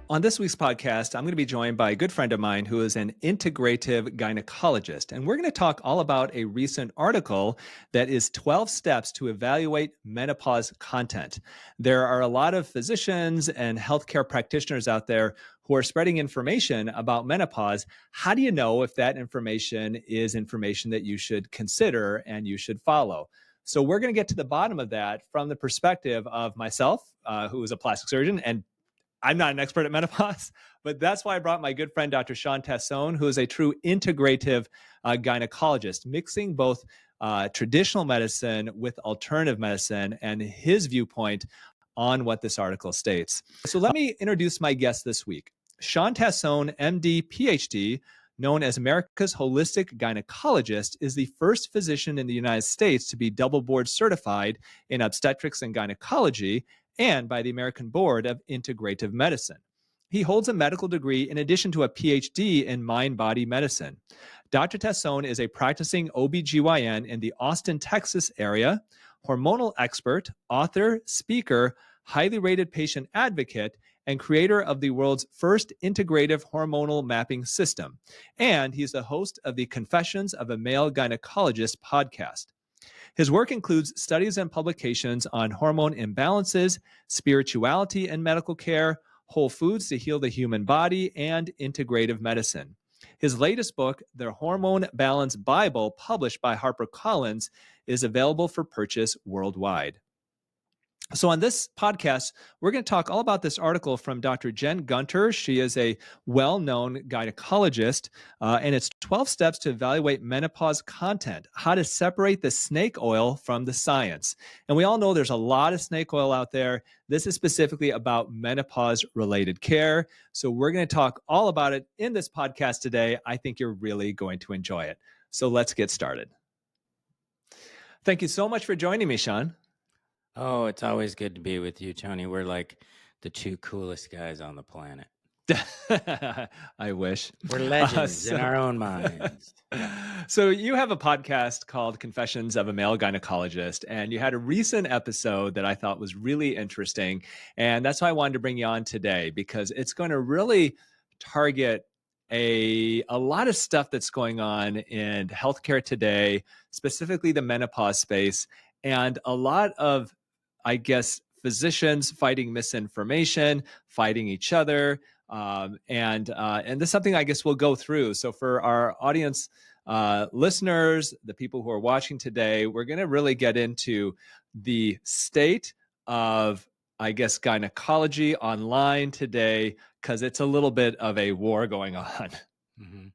On this week's podcast, I'm going to be joined by a good friend of mine who is an integrative gynecologist. And we're going to talk all about a recent article that is 12 steps to evaluate menopause content. There are a lot of physicians and healthcare practitioners out there who are spreading information about menopause. How do you know if that information is information that you should consider and you should follow? So we're going to get to the bottom of that from the perspective of myself, who is a plastic surgeon, and I'm not an expert at menopause, but that's why I brought my good friend, Dr. Shawn Tassone, who is a true integrative gynecologist, mixing both traditional medicine with alternative medicine and his viewpoint on what this article states. So let me introduce my guest this week. Shawn Tassone, MD, PhD, known as America's Holistic Gynecologist, is the first physician in the United States to be double board certified in obstetrics and gynecology and by the American Board of Integrative Medicine. He holds a medical degree in addition to a PhD in mind-body medicine. Dr. Tassone is a practicing OBGYN in the Austin, Texas area, hormonal expert, author, speaker, highly rated patient advocate, and creator of the world's first integrative hormonal mapping system. And he's the host of the Confessions of a Male Gynecologist podcast. His work includes studies and publications on hormone imbalances, spirituality and medical care, whole foods to heal the human body, and integrative medicine. His latest book, The Hormone Balance Bible, published by HarperCollins, is available for purchase worldwide. So on this podcast, we're going to talk all about this article from Dr. Jen Gunter. She is a well-known gynecologist, and it's 12 steps to evaluate menopause content, how to separate the snake oil from the science. And we all know there's a lot of snake oil out there. This is specifically about menopause-related care. So we're going to talk all about it in this podcast today. I think you're really going to enjoy it. So let's get started. Thank you so much for joining me, Shawn. Oh, it's always good to be with you, Tony. We're like the two coolest guys on the planet. I wish. We're legends in our own minds. So you have a podcast called Confessions of a Male Gynecologist, and you had a recent episode that I thought was really interesting. And that's why I wanted to bring you on today, because it's going to really target a lot of stuff that's going on in healthcare today, specifically the menopause space, and a lot of, I guess, physicians fighting misinformation, fighting each other, and this is something I guess we'll go through. So for our audience listeners, the people who are watching today, we're going to really get into the state of, I guess, gynecology online today, because it's a little bit of a war going on. Mm-hmm.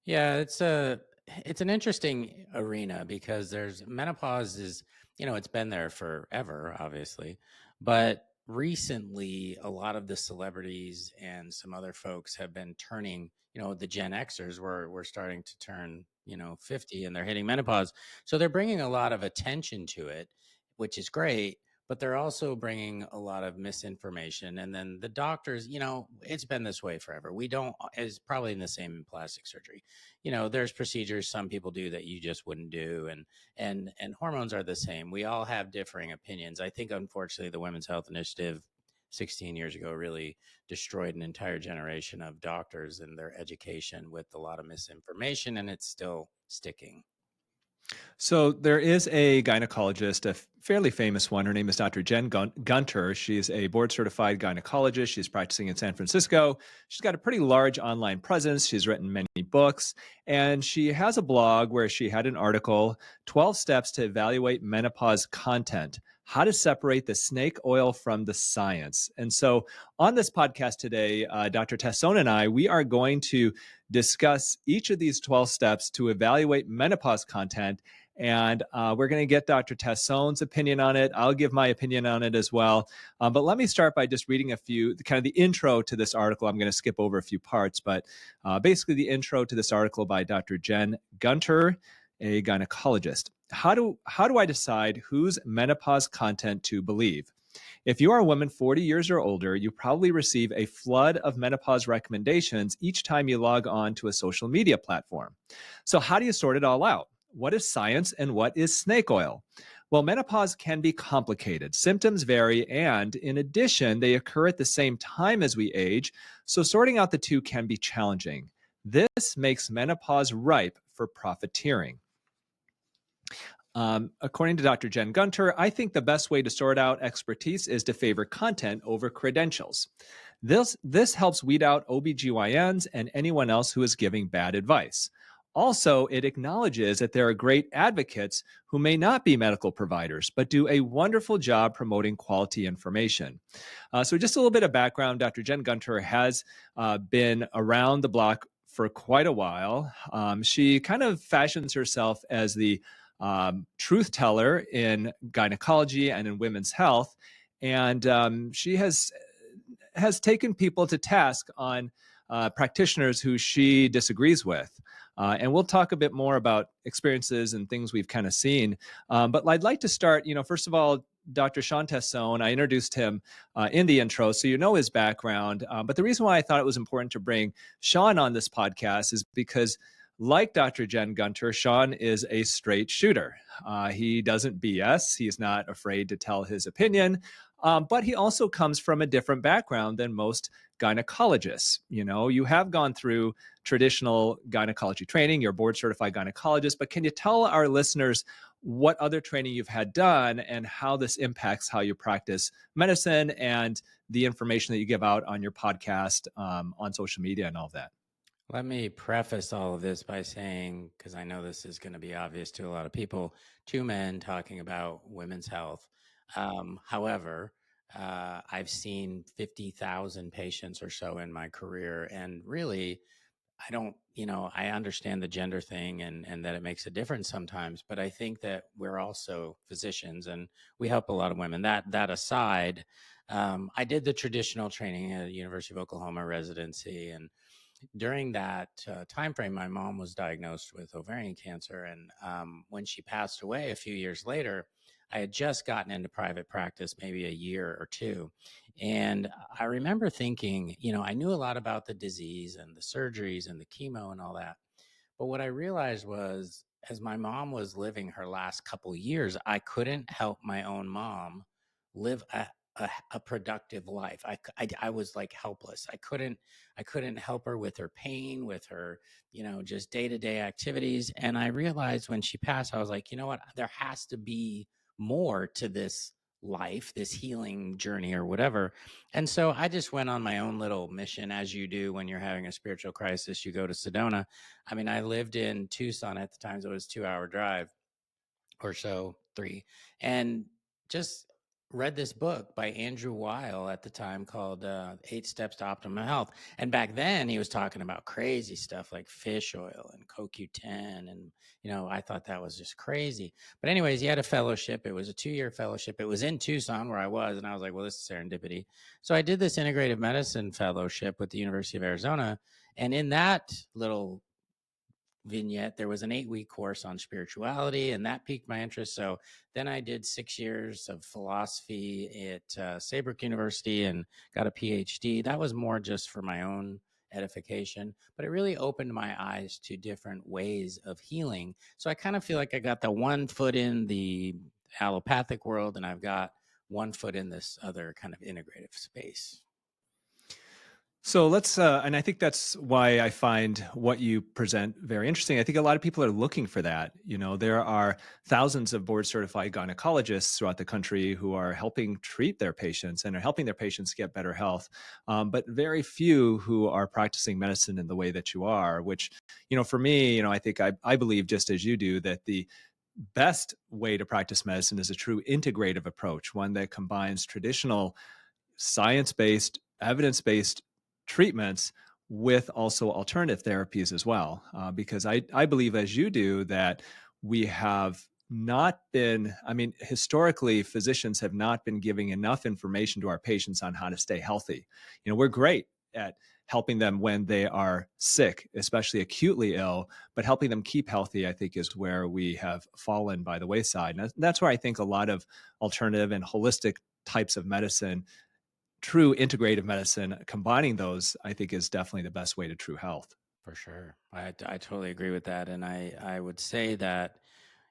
Yeah, it's an interesting arena because there's menopause is, it's been there forever, obviously, but recently a lot of the celebrities and some other folks have been turning, the Gen Xers were starting to turn, 50 and they're hitting menopause. So they're bringing a lot of attention to it, which is great. But they're also bringing a lot of misinformation. And then the doctors, it's been this way forever. It's probably in the same in plastic surgery. There's procedures some people do that you just wouldn't do. And hormones are the same. We all have differing opinions. I think, unfortunately, the Women's Health Initiative 16 years ago really destroyed an entire generation of doctors and their education with a lot of misinformation, and it's still sticking. So there is a gynecologist, a fairly famous one. Her name is Dr. Jen Gunter. She's a board certified gynecologist. She's practicing in San Francisco. She's got a pretty large online presence. She's written many books, and she has a blog where she had an article, 12 Steps to Evaluate Menopause Content, how to separate the snake oil from the science. And so on this podcast today, Dr. Tassone and I, we are going to discuss each of these 12 steps to evaluate menopause content. And we're going to get Dr. Tassone's opinion on it. I'll give my opinion on it as well. But let me start by just reading a few, kind of the intro to this article. I'm going to skip over a few parts, but basically the intro to this article by Dr. Jen Gunter, a gynecologist. How do I decide whose menopause content to believe? If you are a woman 40 years or older, you probably receive a flood of menopause recommendations each time you log on to a social media platform. So how do you sort it all out? What is science and what is snake oil? Well, menopause can be complicated. Symptoms vary, and in addition, they occur at the same time as we age, so sorting out the two can be challenging. This makes menopause ripe for profiteering. According to Dr. Jen Gunter, I think the best way to sort out expertise is to favor content over credentials. This helps weed out OBGYNs and anyone else who is giving bad advice. Also, it acknowledges that there are great advocates who may not be medical providers, but do a wonderful job promoting quality information. So, just a little bit of background, Dr. Jen Gunter has been around the block for quite a while. She kind of fashions herself as the truth teller in gynecology and in women's health. And she has taken people to task on practitioners who she disagrees with. And we'll talk a bit more about experiences and things we've kind of seen. But I'd like to start, first of all, Dr. Shawn Tassone. I introduced him in the intro, so you know his background. But the reason why I thought it was important to bring Shawn on this podcast is because, like Dr. Jen Gunter, Shawn is a straight shooter. He doesn't BS. He's not afraid to tell his opinion. But he also comes from a different background than most gynecologists. You have gone through traditional gynecology training, you're a board certified gynecologist, but can you tell our listeners what other training you've had done and how this impacts how you practice medicine and the information that you give out on your podcast, on social media, and all of that? Let me preface all of this by saying, because I know this is going to be obvious to a lot of people, two men talking about women's health. However, I've seen 50,000 patients or so in my career. And really, I don't, I understand the gender thing and that it makes a difference sometimes, but I think that we're also physicians and we help a lot of women. That aside, I did the traditional training at the University of Oklahoma residency, and during that time frame, my mom was diagnosed with ovarian cancer, and when she passed away a few years later, I had just gotten into private practice, maybe a year or two, and I remember thinking, I knew a lot about the disease and the surgeries and the chemo and all that, but what I realized was, as my mom was living her last couple years, I couldn't help my own mom live a productive life. I was like helpless. I couldn't help her with her pain, with her, just day-to-day activities. And I realized when she passed, I was like, you know what? There has to be more to this life, this healing journey or whatever. And so I just went on my own little mission, as you do when you're having a spiritual crisis. You go to Sedona. I mean, I lived in Tucson at the time, so it was a 2-hour drive or so, three, and just read this book by Andrew Weil at the time called 8 Steps to Optimum Health. And back then he was talking about crazy stuff like fish oil and CoQ10. And, I thought that was just crazy. But anyways, he had a fellowship. It was a 2-year fellowship. It was in Tucson where I was. And I was like, well, this is serendipity. So I did this integrative medicine fellowship with the University of Arizona. And in that little vignette, there was an 8-week course on spirituality, and that piqued my interest. So then I did 6 years of philosophy at Saybrook University and got a PhD. That was more just for my own edification, but it really opened my eyes to different ways of healing. So I kind of feel like I got the one foot in the allopathic world, and I've got one foot in this other kind of integrative space. So and I think that's why I find what you present very interesting. I think a lot of people are looking for that. There are thousands of board certified gynecologists throughout the country who are helping treat their patients and are helping their patients get better health. But very few who are practicing medicine in the way that you are, which, for me, I think I believe just as you do that the best way to practice medicine is a true integrative approach, one that combines traditional science-based, evidence-based treatments with also alternative therapies as well. Because I believe, as you do, that we have not been, historically, physicians have not been giving enough information to our patients on how to stay healthy. We're great at helping them when they are sick, especially acutely ill, but helping them keep healthy, I think, is where we have fallen by the wayside. And that's where I think a lot of alternative and holistic types of medicine, true integrative medicine, combining those, I think, is definitely the best way to true health. For sure. I totally agree with that. And I would say that,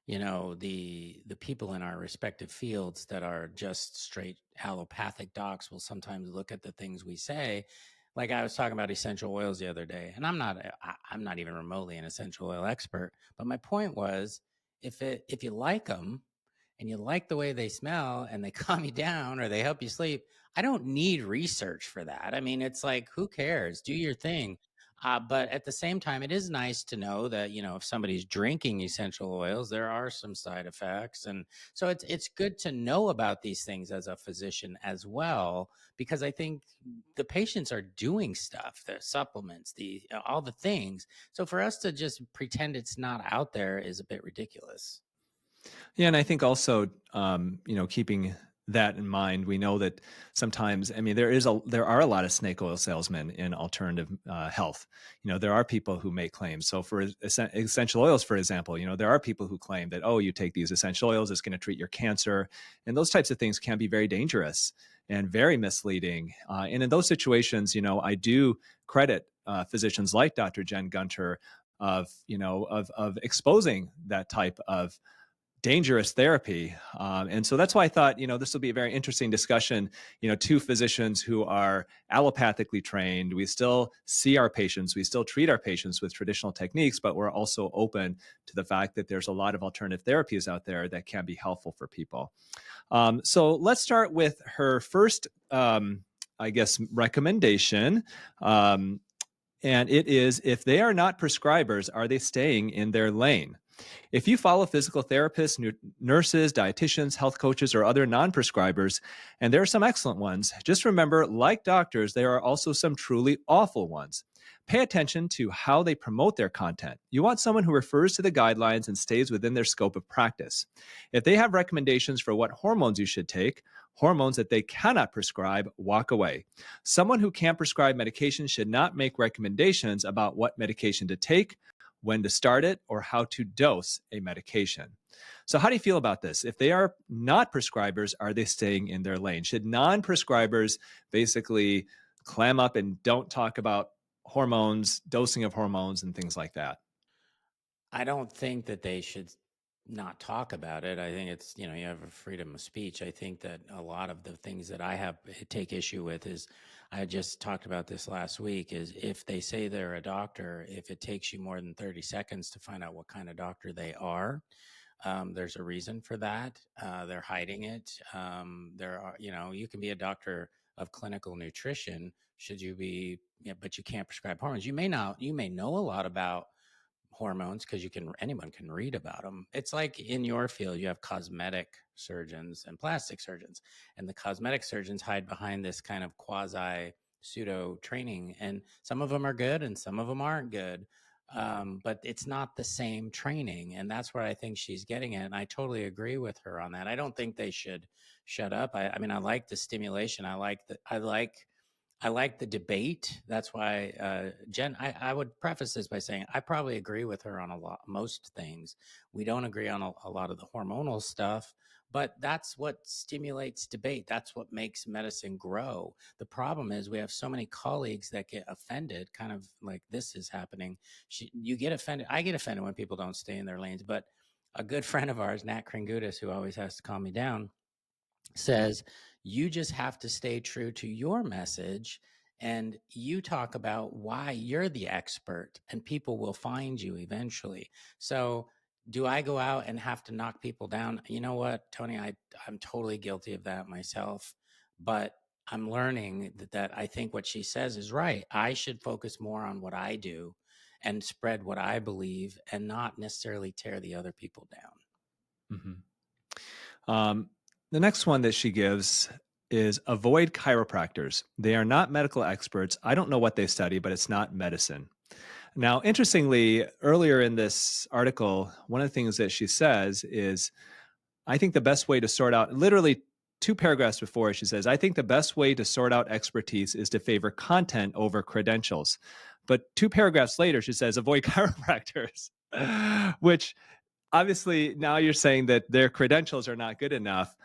the people in our respective fields that are just straight allopathic docs will sometimes look at the things we say. Like I was talking about essential oils the other day, and I'm not even remotely an essential oil expert, but my point was, if you like them and you like the way they smell and they calm you down or they help you sleep, I don't need research for that. I mean, it's like, who cares? Do your thing. But at the same time, it is nice to know that, if somebody's drinking essential oils, there are some side effects. And so it's good to know about these things as a physician as well, because I think the patients are doing stuff, the supplements, all the things. So for us to just pretend it's not out there is a bit ridiculous. Yeah, and I think also, keeping that in mind, we know that sometimes, I mean, there are a lot of snake oil salesmen in alternative health. There are people who make claims. So for essential oils, for example, there are people who claim that, oh, you take these essential oils, it's going to treat your cancer, and those types of things can be very dangerous and very misleading. And in those situations, I do credit physicians like Dr. Jen Gunter of exposing that type of dangerous therapy. And so that's why I thought, this will be a very interesting discussion, two physicians who are allopathically trained. We still see our patients, we still treat our patients with traditional techniques, but we're also open to the fact that there's a lot of alternative therapies out there that can be helpful for people. So let's start with her first, I guess, recommendation. And it is, if they are not prescribers, are they staying in their lane? If you follow physical therapists, nurses, dietitians, health coaches, or other non prescribers, and there are some excellent ones, just remember, like doctors, there are also some truly awful ones. Pay attention to how they promote their content. You want someone who refers to the guidelines and stays within their scope of practice. If they have recommendations for what hormones you should take, hormones that they cannot prescribe, walk away. Someone who can't prescribe medication should not make recommendations about what medication to take, when to start it, or how to dose a medication. So, how do you feel about this? If they are not prescribers, are they staying in their lane? Should non prescribers basically clam up and don't talk about hormones, dosing of hormones, and things like that? I don't think that they should not talk about it. I think it's, you have a freedom of speech. I think that a lot of the things that take issue with is, I just talked about this last week, is if they say they're a doctor, if it takes you more than 30 seconds to find out what kind of doctor they are, there's a reason for that. They're hiding it. There are, you can be a doctor of clinical nutrition, should you be, but you can't prescribe hormones. You may know a lot about hormones because anyone can read about them. It's like in your field, you have cosmetic surgeons and plastic surgeons, and the cosmetic surgeons hide behind this kind of quasi pseudo training, and some of them are good and some of them aren't good. But it's not the same training, and that's where I think she's getting at. And I totally agree with her on that. I don't think they should shut up. I mean, I like the stimulation. I like the debate. That's why, Jen, I would preface this by saying I probably agree with her on most things. We don't agree on a lot of the hormonal stuff, but that's what stimulates debate. That's what makes medicine grow. The problem is we have so many colleagues that get offended, kind of like this is happening. You get offended. I get offended when people don't stay in their lanes, but a good friend of ours, Nat Kringoudis, who always has to calm me down, says you just have to stay true to your message, and you talk about why you're the expert, and people will find you eventually. So do I go out and have to knock people down? You know what, Tony, I'm totally guilty of that myself, but I'm learning that I think what she says is right. I should focus more on what I do and spread what I believe, and not necessarily tear the other people down. Um, the next one that she gives is avoid chiropractors. They are not medical experts. I don't know what they study, but it's not medicine. Now, interestingly, earlier in this article, one of the things that she says is, I think the best way to sort out, literally 2 paragraphs before, she says, I think the best way to sort out expertise is to favor content over credentials. But 2 paragraphs later, she says, avoid chiropractors, which obviously now you're saying that their credentials are not good enough.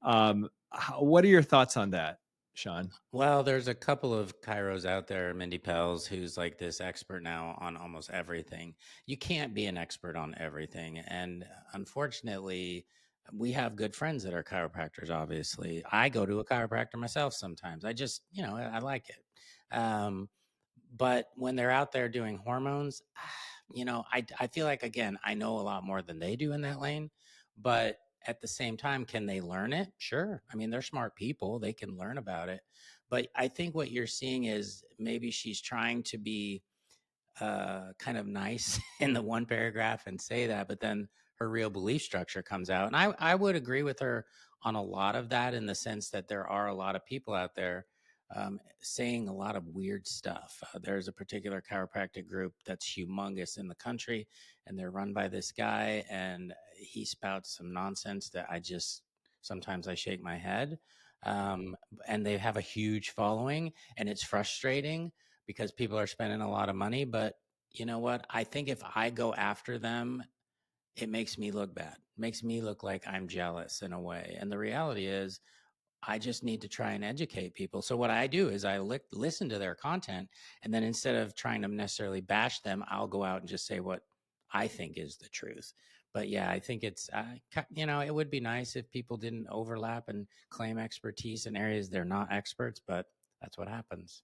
What are your thoughts on that? Shawn? Well, there's a couple of chiros out there, Mindy Pels, who's like this expert now on almost everything. You can't be an expert on everything. And unfortunately, we have good friends that are chiropractors, obviously. I go to a chiropractor myself sometimes. I just, I like it. Um, but when they're out there doing hormones, I feel like, again, I know a lot more than they do in that lane. But at the same time, can they learn it? Sure. I mean, they're smart people, they can learn about it. But I think what you're seeing is maybe she's trying to be kind of nice in the one paragraph and say that, but then her real belief structure comes out. And I would agree with her on a lot of that, in the sense that there are a lot of people out there saying a lot of weird stuff. There's a particular chiropractic group that's humongous in the country, and they're run by this guy, and he spouts some nonsense that sometimes I shake my head. And they have a huge following, and it's frustrating because people are spending a lot of money. But you know what? I think if I go after them, it makes me look bad, makes me look like I'm jealous in a way. And the reality is, I just need to try and educate people. So what I do is I listen to their content, and then instead of trying to necessarily bash them, I'll go out and just say what I think is the truth. But yeah, I think it would be nice if people didn't overlap and claim expertise in areas they're not experts, but that's what happens.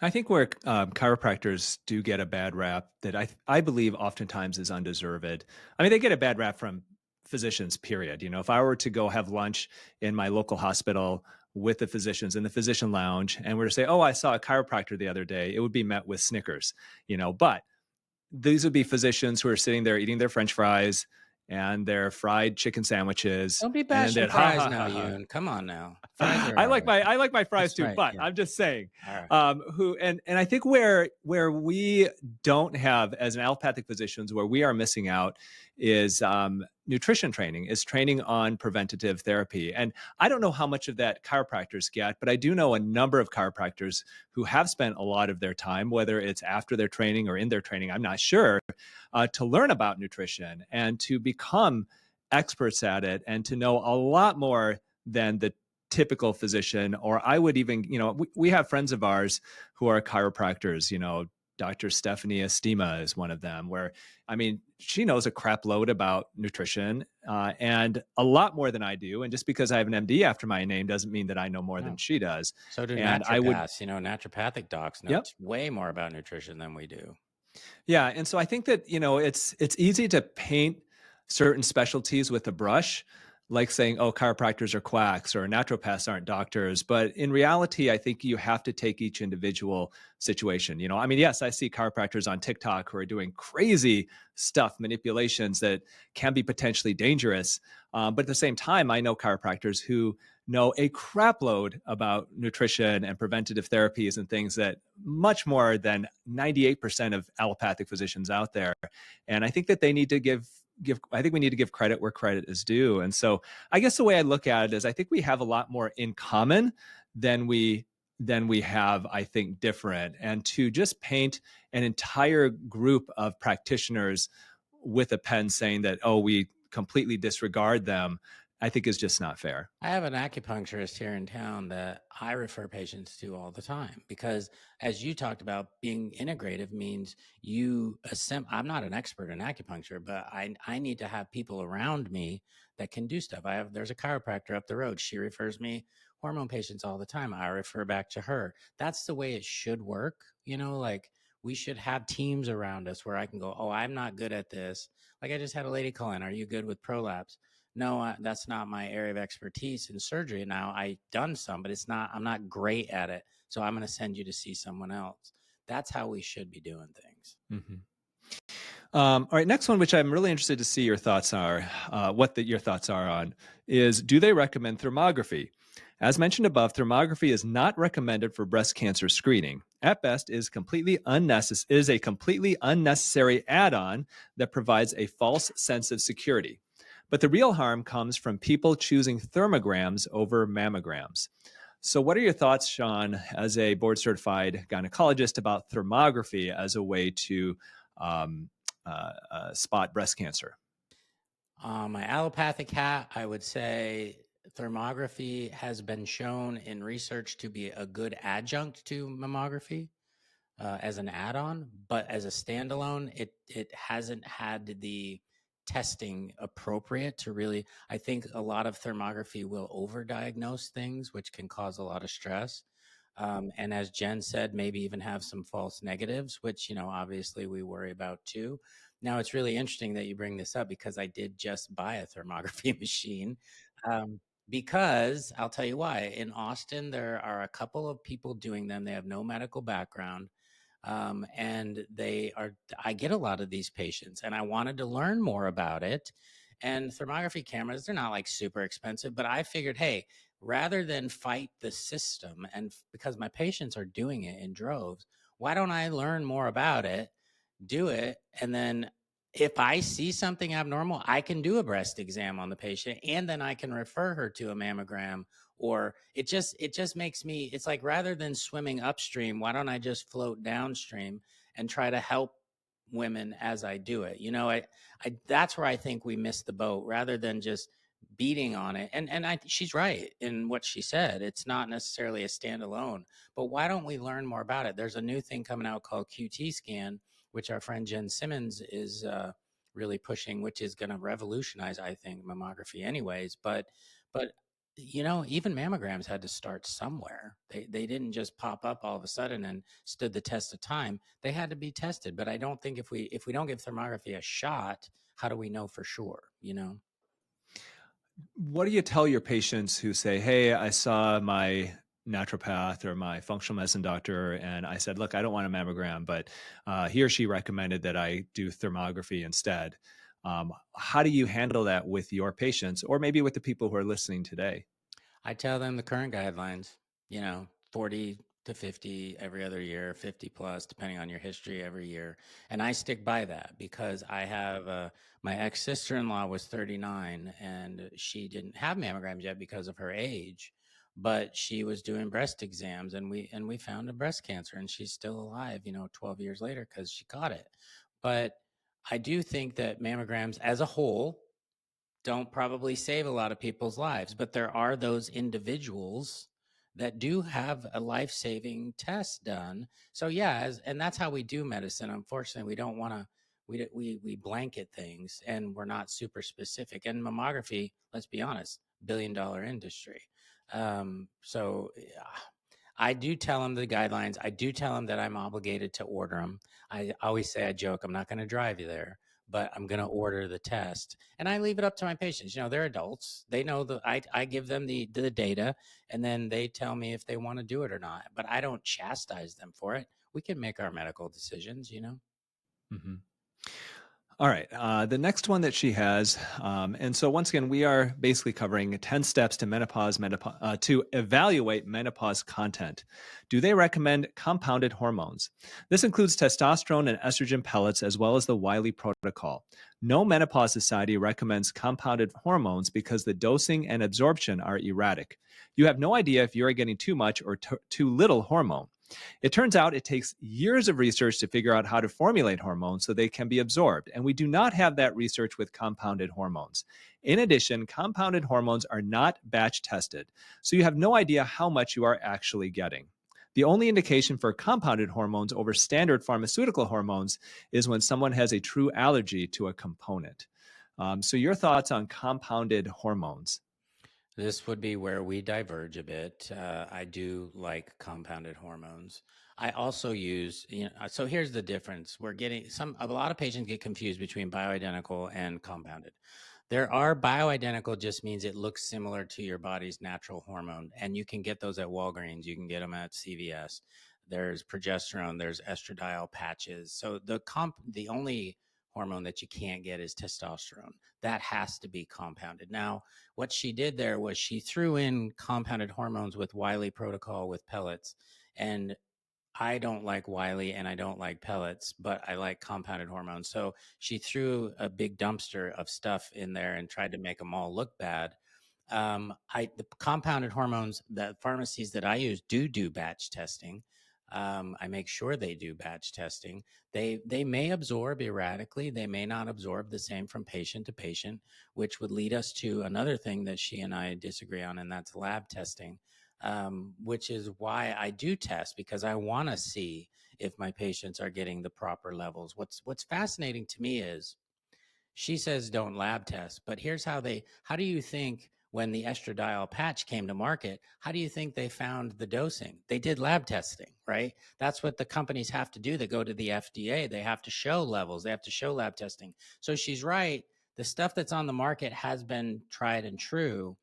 I think where chiropractors do get a bad rap that I believe oftentimes is undeserved. I mean, they get a bad rap from physicians, period. If I were to go have lunch in my local hospital with the physicians in the physician lounge and were to say, oh, I saw a chiropractor the other day, it would be met with snickers, but these would be physicians who are sitting there eating their French fries and their fried chicken sandwiches, Don't be and then bashing they'd ha fries ha now, ha ha. Youn. Come on now. Fries are I all like right. my fries That's too, right. but Yeah. I'm just saying, All right. who and I think where we don't have as an allopathic physicians, where we are missing out is nutrition training, is training on preventative therapy. And I don't know how much of that chiropractors get, but I do know a number of chiropractors who have spent a lot of their time, whether it's after their training or in their training, I'm not sure, to learn about nutrition and to become experts at it and to know a lot more than the typical physician. Or I would even, we have friends of ours who are chiropractors, Dr. Stephanie Estima is one of them, where, I mean, she knows a crap load about nutrition and a lot more than I do. And just because I have an MD after my name doesn't mean that I know more than No. she does. So do And I would, naturopaths. Naturopathic docs know yep. way more about nutrition than we do. Yeah, and so I think that it's easy to paint certain specialties with a brush, like saying, "Oh, chiropractors are quacks," or "Naturopaths aren't doctors." But in reality, I think you have to take each individual situation. I mean, yes, I see chiropractors on TikTok who are doing crazy stuff, manipulations that can be potentially dangerous. But at the same time, I know chiropractors who know a crap load about nutrition and preventative therapies and things that much more than 98% of allopathic physicians out there. And I think that they need to I think we need to give credit where credit is due. And so I guess the way I look at it is I think we have a lot more in common than we have, I think, different. And to just paint an entire group of practitioners with a pen saying that, oh, we completely disregard them, I think is just not fair. I have an acupuncturist here in town that I refer patients to all the time because, as you talked about, being integrative means I'm not an expert in acupuncture, but I need to have people around me that can do stuff. There's a chiropractor up the road. She refers me hormone patients all the time. I refer back to her. That's the way it should work. Like we should have teams around us where I can go, oh, I'm not good at this. Like I just had a lady call in. Are you good with prolapse? No, that's not my area of expertise in surgery. Now I've done some, but I'm not great at it. So I'm going to send you to see someone else. That's how we should be doing things. Mm-hmm. All right, next one, which I'm really interested to see your thoughts are, your thoughts are on, is do they recommend thermography? As mentioned above, thermography is not recommended for breast cancer screening. At best, is a completely unnecessary add-on that provides a false sense of security. But the real harm comes from people choosing thermograms over mammograms. So, what are your thoughts, Shawn, as a board-certified gynecologist, about thermography as a way to um, spot breast cancer? My allopathic hat, I would say thermography has been shown in research to be a good adjunct to mammography, as an add-on, but as a standalone, it hasn't had the testing appropriate to really. I think a lot of thermography will overdiagnose things, which can cause a lot of stress. And as Jen said, maybe even have some false negatives, which, obviously we worry about too. Now, it's really interesting that you bring this up because I did just buy a thermography machine. Um, because I'll tell you why. In Austin, there are a couple of people doing them. They have no medical background, and I get a lot of these patients, and I wanted to learn more about it. And thermography cameras, they're not like super expensive, but I figured, hey, rather than fight the system, and because my patients are doing it in droves, why don't I learn more about it, do it, and then if I see something abnormal, I can do a breast exam on the patient, and then I can refer her to a mammogram. Or it just makes me, it's like, rather than swimming upstream, why don't I just float downstream and try to help women as I do it? I that's where I think we missed the boat, rather than just beating on it. And she's right in what she said. It's not necessarily a standalone, but why don't we learn more about it? There's a new thing coming out called QT scan, which our friend Jen Simmons is really pushing, which is going to revolutionize, I think, mammography anyways. But even mammograms had to start somewhere. They didn't just pop up all of a sudden and stood the test of time. They had to be tested. But I don't think, if we don't give thermography a shot, how do we know for sure? What do you tell your patients who say, "Hey, I saw my naturopath or my functional medicine doctor, and I said, look, I don't want a mammogram, but he or she recommended that I do thermography instead." How do you handle that with your patients, or maybe with the people who are listening today? I tell them the current guidelines, 40 to 50 every other year, 50 plus, depending on your history every year. And I stick by that because I have my ex sister in law was 39 and she didn't have mammograms yet because of her age, but she was doing breast exams, and we found a breast cancer, and she's still alive, 12 years later because she caught it. But I do think that mammograms as a whole don't probably save a lot of people's lives, but there are those individuals that do have a life-saving test done. So yeah, and that's how we do medicine. Unfortunately, we don't want to, we blanket things, and we're not super specific. And mammography, let's be honest, billion-dollar industry. So yeah, I do tell them the guidelines. I do tell them that I'm obligated to order them. I always say, I joke, I'm not going to drive you there, but I'm going to order the test. And I leave it up to my patients. They're adults. They know I give them the data, and then they tell me if they want to do it or not. But I don't chastise them for it. We can make our medical decisions. Mhm. All right. The next one that she has, and so once again, we are basically covering 10 steps to to evaluate menopause content. Do they recommend compounded hormones? This includes testosterone and estrogen pellets, as well as the Wiley protocol. No menopause society recommends compounded hormones because the dosing and absorption are erratic. You have no idea if you are getting too much or too little hormone. It turns out it takes years of research to figure out how to formulate hormones so they can be absorbed, and we do not have that research with compounded hormones. In addition, compounded hormones are not batch tested, so you have no idea how much you are actually getting. The only indication for compounded hormones over standard pharmaceutical hormones is when someone has a true allergy to a component. So, your thoughts on compounded hormones? This would be where we diverge a bit. I do like compounded hormones. I also use, so here's the difference. A lot of patients get confused between bioidentical and compounded. There are bioidentical, just means it looks similar to your body's natural hormone, and you can get those at Walgreens. You can get them at CVS. There's progesterone, there's estradiol patches. So the only hormone that you can't get is testosterone. That has to be compounded. Now, what she did there was she threw in compounded hormones with Wiley protocol with pellets. And I don't like Wiley and I don't like pellets, but I like compounded hormones. So she threw a big dumpster of stuff in there and tried to make them all look bad. The compounded hormones, the pharmacies that I use do batch testing. I make sure they do batch testing. They may absorb erratically. They may not absorb the same from patient to patient, which would lead us to another thing that she and I disagree on, and that's lab testing, which is why I do test, because I want to see if my patients are getting the proper levels. What's fascinating to me is she says don't lab test, but here's how do you think when the estradiol patch came to market, how do you think they found the dosing? They did lab testing, right? That's what the companies have to do. They go to the FDA, they have to show levels, they have to show lab testing. So she's right. The stuff that's on the market has been tried and true,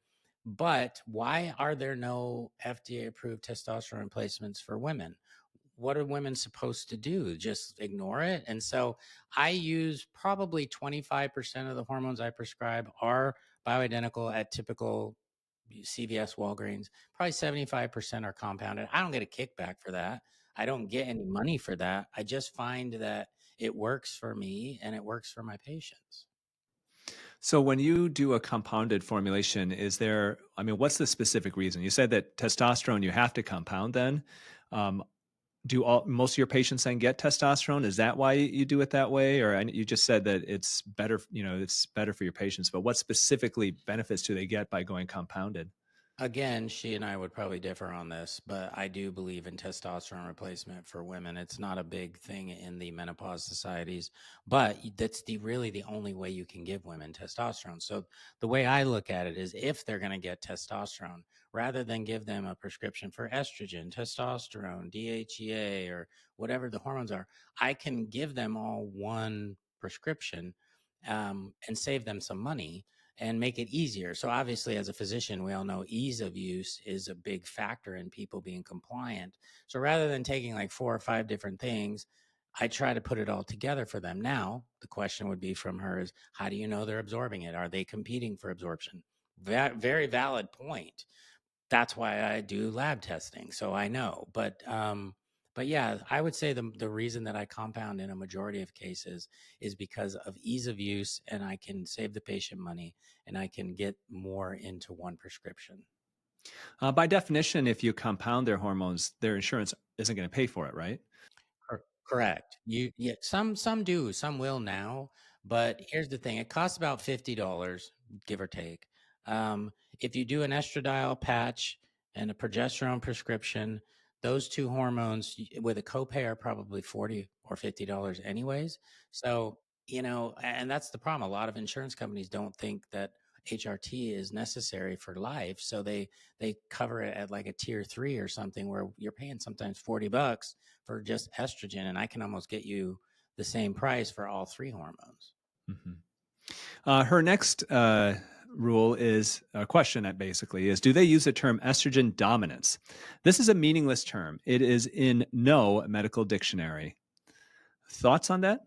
but why are there no FDA approved testosterone replacements for women? What are women supposed to do? Just ignore it? And so I use probably 25% of the hormones I prescribe are bioidentical at typical CVS, Walgreens. Probably 75% are compounded. I don't get a kickback for that. I don't get any money for that. I just find that it works for me and it works for my patients. So when you do a compounded formulation, is there, I mean, what's the specific reason? You said that testosterone you have to compound then. Um, do most of your patients then get testosterone? Is that why you do it that way? Or you just said that it's better, it's better for your patients, but what specifically benefits do they get by going compounded? Again, she and I would probably differ on this, but I do believe in testosterone replacement for women. It's not a big thing in the menopause societies, but that's really the only way you can give women testosterone. So the way I look at it is, if they're going to get testosterone, rather than give them a prescription for estrogen, testosterone, DHEA, or whatever the hormones are, I can give them all one prescription, and save them some money and make it easier. So obviously, as a physician, we all know ease of use is a big factor in people being compliant. So rather than taking like 4 or 5 different things, I try to put it all together for them. Now, the question would be from her is, how do you know they're absorbing it? Are they competing for absorption? Very valid point. That's why I do lab testing, so I know. But yeah, I would say the reason that I compound in a majority of cases is because of ease of use, and I can save the patient money, and I can get more into one prescription. By definition, if you compound their hormones, their insurance isn't going to pay for it, right? Correct. Yeah, some do, some will now, but here's the thing: it costs about $50, give or take. If you do an estradiol patch and a progesterone prescription, those two hormones with a copay are probably $40 or $50 anyways. So, and that's the problem. A lot of insurance companies don't think that HRT is necessary for life, so they cover it at like a tier 3 or something, where you're paying sometimes $40 for just estrogen, and I can almost get you the same price for all 3 hormones. Mhm. Her next rule is a question that basically is, do they use the term estrogen dominance? This is a meaningless term. It is in no medical dictionary. Thoughts on that?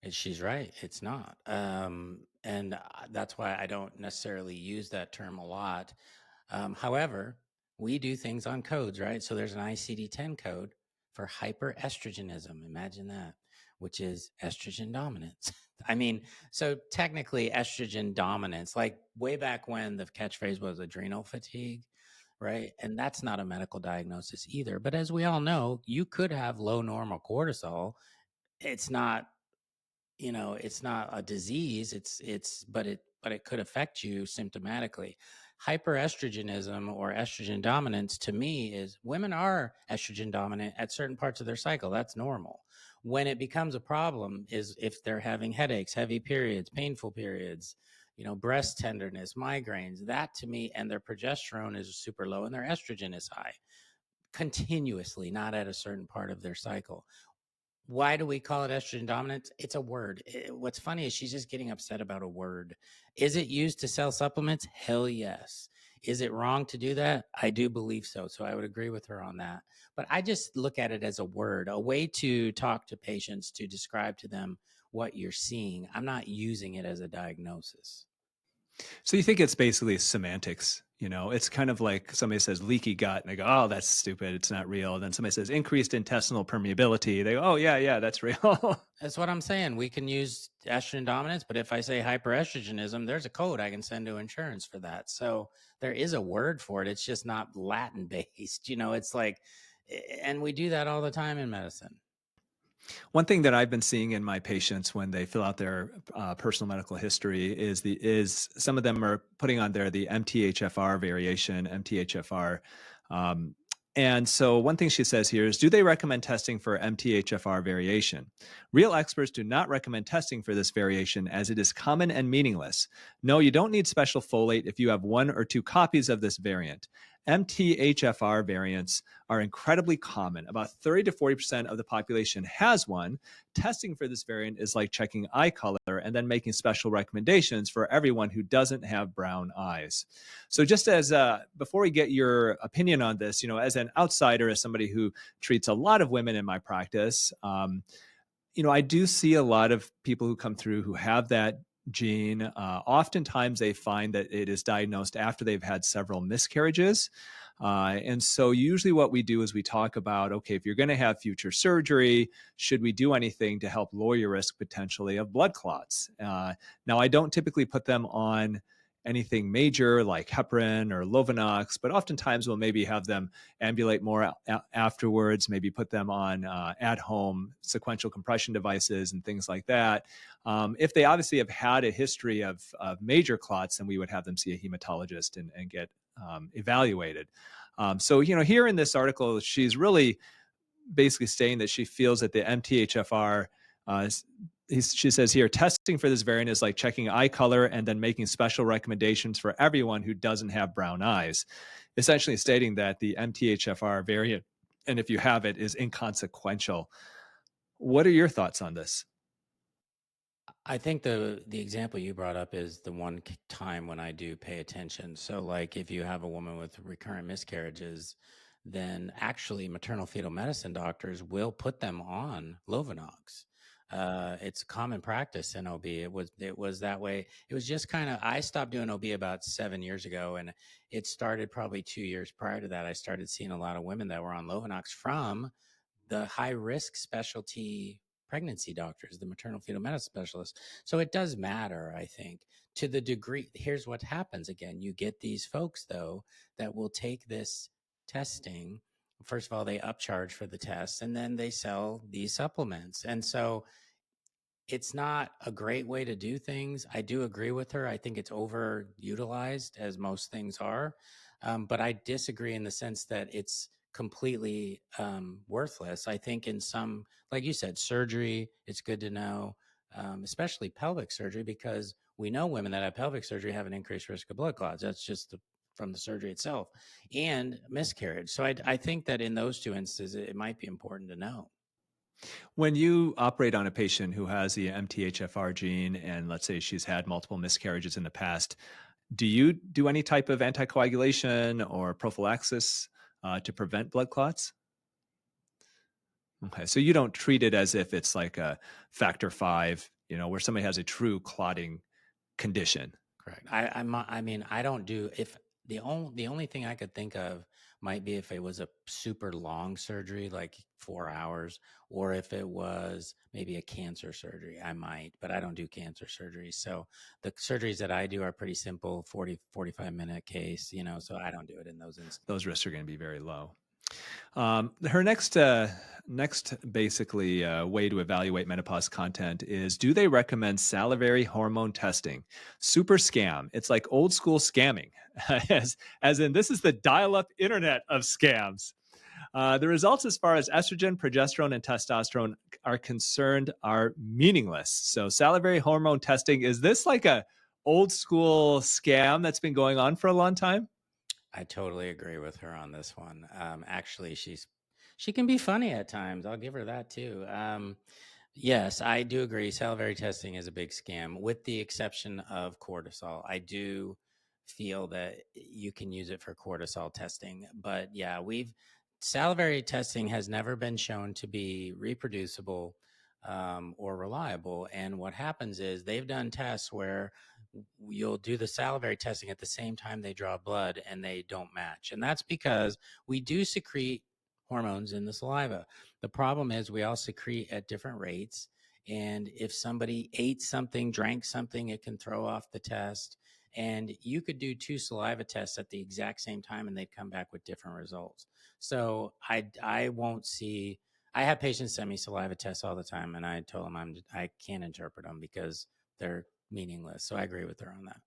And she's right, it's not. And that's why I don't necessarily use that term a lot. However, we do things on codes, right? So there's an ICD-10 code for hyperestrogenism. Imagine that, which is estrogen dominance. I mean, so technically, estrogen dominance, like way back when the catchphrase was adrenal fatigue, right? And that's not a medical diagnosis either. But as we all know, you could have low normal cortisol. It's not, it's not a disease. But it could affect you symptomatically. Hyperestrogenism or estrogen dominance, to me, is women are estrogen dominant at certain parts of their cycle. That's normal. When it becomes a problem is if they're having headaches, heavy periods, painful periods, breast tenderness, migraines. That, to me, and their progesterone is super low and their estrogen is high continuously, not at a certain part of their cycle. Why do we call it estrogen dominance? It's a word. What's funny is she's just getting upset about a word. Is it used to sell supplements? Hell yes. Is it wrong to do that? I do believe so. So I would agree with her on that. But I just look at it as a word, a way to talk to patients, to describe to them what you're seeing. I'm not using it as a diagnosis. So you think it's basically semantics? It's kind of like somebody says leaky gut, and they go, "Oh, that's stupid. It's not real." And then somebody says increased intestinal permeability. They go, "Oh, yeah, yeah, that's real." That's what I'm saying. We can use estrogen dominance, but if I say hyperestrogenism, there's a code I can send to insurance for that. So there is a word for it. It's just not Latin based. It's like And we do that all the time in medicine. One thing that I've been seeing in my patients when they fill out their personal medical history is some of them are putting on there the MTHFR variation, MTHFR. Um, and so one thing she says here is, do they recommend testing for MTHFR variation? Real experts do not recommend testing for this variation as it is common and meaningless. No, you don't need special folate if you have one or two copies of this variant. MTHFR variants are incredibly common. About 30 to 40% of the population has one. Testing for this variant is like checking eye color and then making special recommendations for everyone who doesn't have brown eyes. So, just as before we get your opinion on this, as an outsider, as somebody who treats a lot of women in my practice, I do see a lot of people who come through who have that gene. Oftentimes, they find that it is diagnosed after they've had several miscarriages. And so, usually, what we do is we talk about, okay, if you're going to have future surgery, should we do anything to help lower your risk potentially of blood clots? Now, I don't typically put them on anything major like heparin or Lovenox, but oftentimes we'll maybe have them ambulate more afterwards, maybe put them on at-home sequential compression devices and things like that. If they obviously have had a history of major clots, then we would have them see a hematologist and get evaluated. So, here in this article, she's really basically saying that she feels that the MTHFR, she says here, testing for this variant is like checking eye color and then making special recommendations for everyone who doesn't have brown eyes, essentially stating that the MTHFR variant, and if you have it, is inconsequential. What are your thoughts on this? I think the example you brought up is the one time when I do pay attention. So, like, if you have a woman with recurrent miscarriages, then actually maternal fetal medicine doctors will put them on Lovenox. It's common practice in OB. It was that way. It was just kind of, I stopped doing OB about 7 years ago, and it started probably 2 years prior to that. I started seeing a lot of women that were on Lovenox from the high risk specialty pregnancy doctors, the maternal fetal medicine specialists. So it does matter, I think, to the degree. Here's what happens again. You get these folks, though, that will take this testing. First of all, they upcharge for the tests, and then they sell these supplements. And so it's not a great way to do things. I do agree with her. I think it's overutilized, as most things are. But I disagree in the sense that it's completely worthless. I think in some, like you said, surgery, it's good to know, especially pelvic surgery, because we know women that have pelvic surgery have an increased risk of blood clots. That's just from the surgery itself, and miscarriage. So I think that in those two instances, it might be important to know. When you operate on a patient who has the MTHFR gene, and let's say she's had multiple miscarriages in the past, do you do any type of anticoagulation or prophylaxis to prevent blood clots? Okay, so you don't treat it as if it's like a factor five, where somebody has a true clotting condition. Correct. I mean, I don't do, if the only thing I could think of might be if it was a super long surgery, like 4 hours, or if it was maybe a cancer surgery, I might, but I don't do cancer surgery. So the surgeries that I do are pretty simple, 45-minute case, so I don't do it in those instances. Those risks are going to be very low. Her next basically way to evaluate menopause content is, do they recommend salivary hormone testing? Super scam. It's like old school scamming, as in this is the dial-up internet of scams. The results as far as estrogen, progesterone, and testosterone are concerned are meaningless. So salivary hormone testing, is this like a old school scam that's been going on for a long time? I totally agree with her on this one. Actually, she can be funny at times. I'll give her that too. Yes, I do agree. Salivary testing is a big scam, with the exception of cortisol. I do feel that you can use it for cortisol testing, but yeah, salivary testing has never been shown to be reproducible or reliable. And what happens is they've done tests where you'll do the salivary testing at the same time they draw blood, and they don't match. And that's because we do secrete hormones in the saliva. The problem is we all secrete at different rates. And if somebody ate something, drank something, it can throw off the test. And you could do 2 saliva tests at the exact same time and they'd come back with different results. So I won't see. I have patients send me saliva tests all the time, and I told them I can't interpret them because they're meaningless. So I agree with her on that.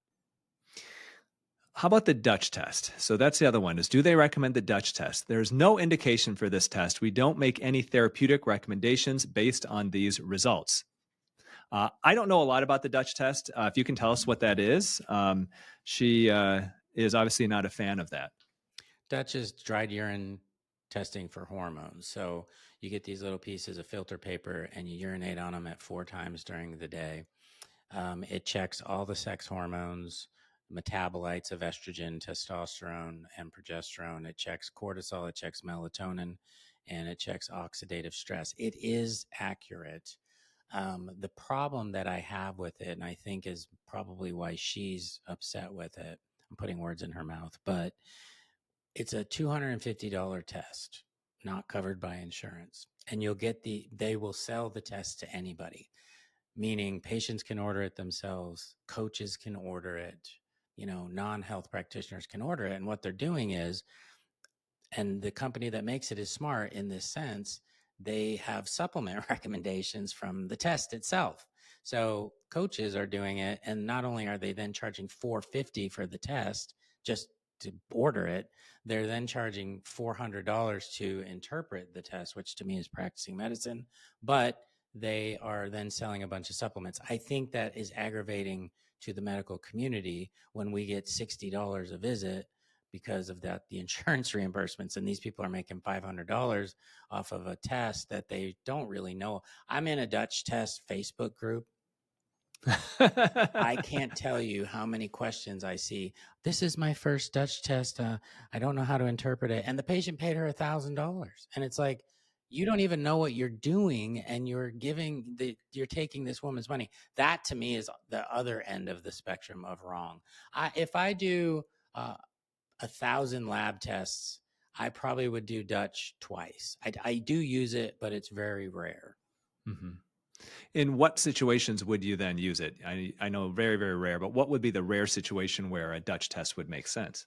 How about the Dutch test? So that's the other one is, do they recommend the Dutch test? There's no indication for this test. We don't make any therapeutic recommendations based on these results. I don't know a lot about the Dutch test. If you can tell us what that is. She is obviously not a fan of that. Dutch is dried urine testing for hormones. So you get these little pieces of filter paper and you urinate on them at 4 times during the day. It checks all the sex hormones, metabolites of estrogen, testosterone, and progesterone. It checks cortisol, it checks melatonin, and it checks oxidative stress. It is accurate. The problem that I have with it, and I think is probably why she's upset with it, I'm putting words in her mouth, but it's a $250 test, not covered by insurance. And they will sell the test to anybody, meaning patients can order it themselves, coaches can order it, non-health practitioners can order it. And what they're doing is, and the company that makes it is smart in this sense, they have supplement recommendations from the test itself. So coaches are doing it, and not only are they then charging $450 for the test just to order it, they're then charging $400 to interpret the test, which to me is practicing medicine, but they are then selling a bunch of supplements. I think that is aggravating to the medical community when we get $60 a visit because of that, the insurance reimbursements, and these people are making $500 off of a test that they don't really know. I'm in a Dutch test Facebook group. I can't tell you how many questions I see. This is my first Dutch test. I don't know how to interpret it. And the patient paid her $1,000. And it's like, you don't even know what you're doing, and you're taking this woman's money. That to me is the other end of the spectrum of wrong. If I do 1,000 lab tests, I probably would do Dutch twice. I do use it, but it's very rare. Mm-hmm. In what situations would you then use it? I know very, very rare, but what would be the rare situation where a Dutch test would make sense?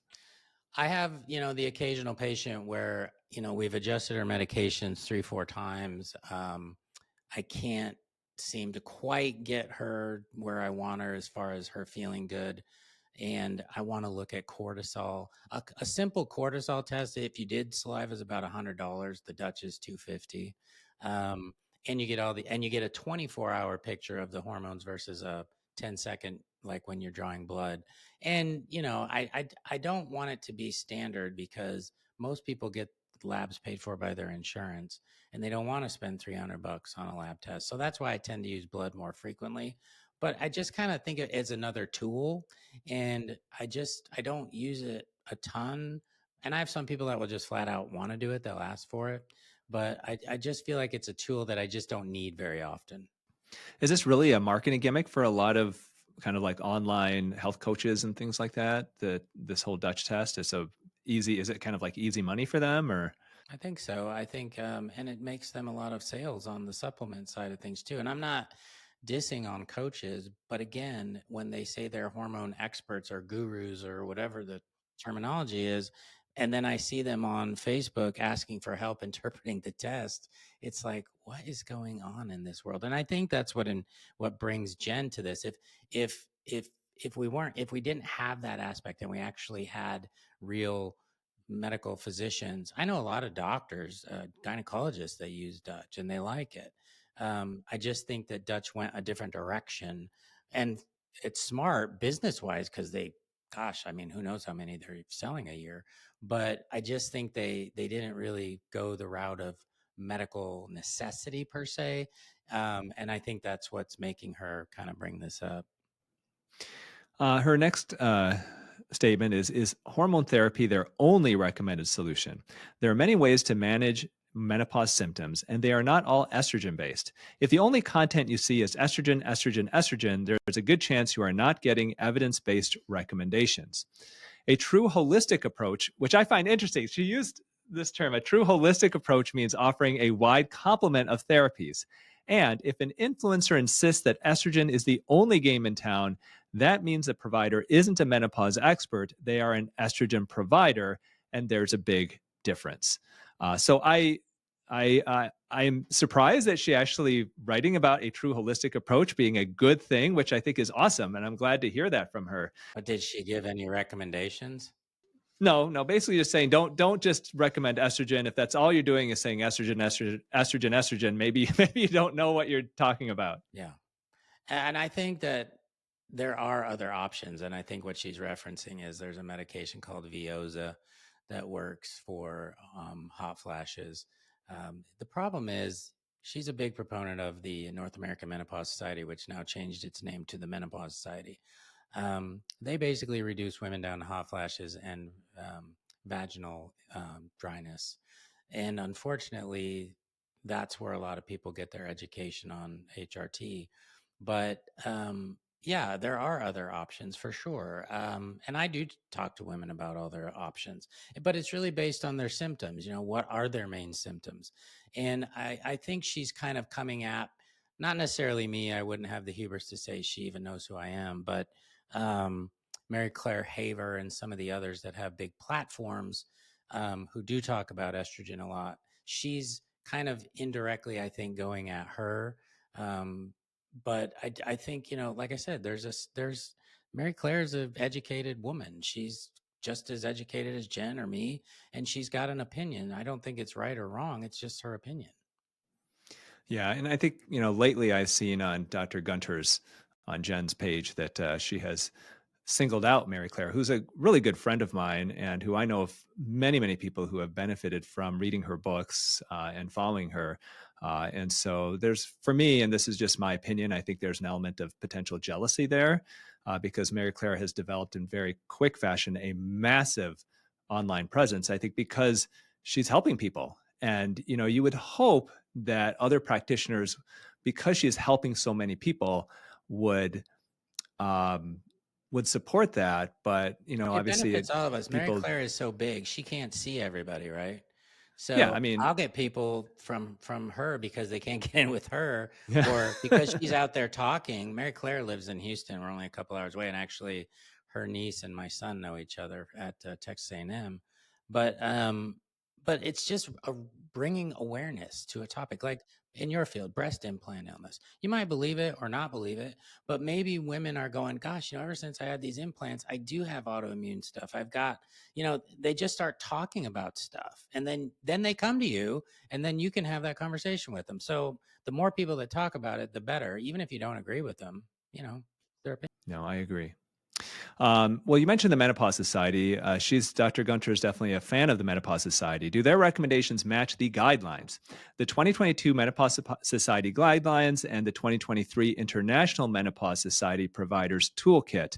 I have, the occasional patient where, we've adjusted her medications 3-4 times. I can't seem to quite get her where I want her as far as her feeling good. And I want to look at cortisol. A simple cortisol test, if you did saliva, is about $100. The Dutch is $250. And you get a 24-hour picture of the hormones versus a 10-second, like when you're drawing blood. And I don't want it to be standard because most people get labs paid for by their insurance, and they don't want to spend $300 on a lab test. So that's why I tend to use blood more frequently. But I just kind of think of it as another tool, and I don't use it a ton. And I have some people that will just flat out want to do it. They'll ask for it. But I just feel like it's a tool that I just don't need very often. Is this really a marketing gimmick for a lot of kind of like online health coaches and things like that? This whole Dutch test is is it kind of like easy money for them, or? I think so. I think, and it makes them a lot of sales on the supplement side of things too. And I'm not dissing on coaches, but again, when they say they're hormone experts or gurus or whatever the terminology is, and then I see them on Facebook asking for help interpreting the test, it's like, what is going on in this world? And I think that's what brings Jen to this. If we didn't have that aspect and we actually had real medical physicians, I know a lot of doctors, gynecologists, they use Dutch and they like it. I just think that Dutch went a different direction, and it's smart business wise because gosh, I mean, who knows how many they're selling a year. But I just think they didn't really go the route of medical necessity per se. And I think that's what's making her kind of bring this up. Her next statement is hormone therapy their only recommended solution? There are many ways to manage menopause symptoms, and they are not all estrogen based. If the only content you see is estrogen, estrogen, estrogen, there's a good chance you are not getting evidence based recommendations. A true holistic approach, which I find interesting, she used this term, a true holistic approach means offering a wide complement of therapies. And if an influencer insists that estrogen is the only game in town, that means the provider isn't a menopause expert, they are an estrogen provider, and there's a big difference. I'm surprised that she actually writing about a true holistic approach being a good thing, which I think is awesome, and I'm glad to hear that from her. But did she give any recommendations? No, no, basically just saying don't just recommend estrogen. If that's all you're doing is saying estrogen, estrogen, estrogen, estrogen, maybe maybe you don't know what you're talking about. Yeah. And I think that there are other options. And I think what she's referencing is there's a medication called Veoza that works for hot flashes. The problem is she's a big proponent of the North American Menopause Society, which now changed its name to the Menopause Society. They basically reduce women down to hot flashes and vaginal dryness. And unfortunately, that's where a lot of people get their education on HRT. But yeah, there are other options for sure. And I do talk to women about other options, but it's really based on their symptoms. You know, what are their main symptoms? And I think she's kind of coming at, not necessarily me, I wouldn't have the hubris to say she even knows who I am, but um, Mary Claire Haver and some of the others that have big platforms who do talk about estrogen a lot. She's kind of indirectly, I think, going at her. Um, but I think, you know, like I said, there's Mary Claire's an educated woman. She's just as educated as Jen or me, and she's got an opinion. I don't think it's right or wrong. It's just her opinion. Yeah, and I think lately I've seen on Dr. Gunter's on Jen's page that she has singled out Mary Claire, who's a really good friend of mine and who I know of many, many people who have benefited from reading her books and following her. And so there's, for me, and this is just my opinion, I think there's an element of potential jealousy there because Mary Claire has developed in very quick fashion a massive online presence, I think, because she's helping people. And, you would hope that other practitioners, because she's helping so many people, would um, would support that. But It obviously, benefits all of us. Mary people, Claire is so big, she can't see everybody, right? yeah, So I mean, I'll get people from her because they can't get in with her, yeah, or because she's out there talking. Mary Claire lives in Houston. We're only a couple hours away, and actually, her niece and my son know each other at Texas A&M. But but it's just bringing awareness to a topic like in your field, breast implant illness. You might believe it or not believe it, but maybe women are going, gosh, ever since I had these implants, I do have autoimmune stuff. I've got, they just start talking about stuff, and then they come to you, and then you can have that conversation with them. So the more people that talk about it, the better, even if you don't agree with them, their opinion. no, I agree. Well, you mentioned the Menopause Society. Dr. Gunter is definitely a fan of the Menopause Society. Do their recommendations match the guidelines? The 2022 Menopause Society guidelines and the 2023 International Menopause Society Providers Toolkit.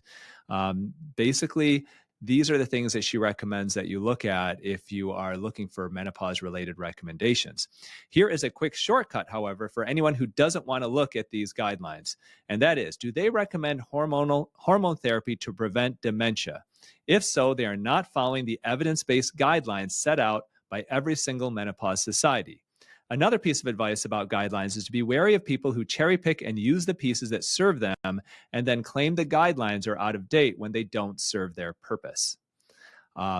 Basically, these are the things that she recommends that you look at if you are looking for menopause related recommendations. Here is a quick shortcut, however, for anyone who doesn't want to look at these guidelines. And that is, do they recommend hormone therapy to prevent dementia? If so, they are not following the evidence-based guidelines set out by every single menopause society. Another piece of advice about guidelines is to be wary of people who cherry pick and use the pieces that serve them and then claim the guidelines are out of date when they don't serve their purpose.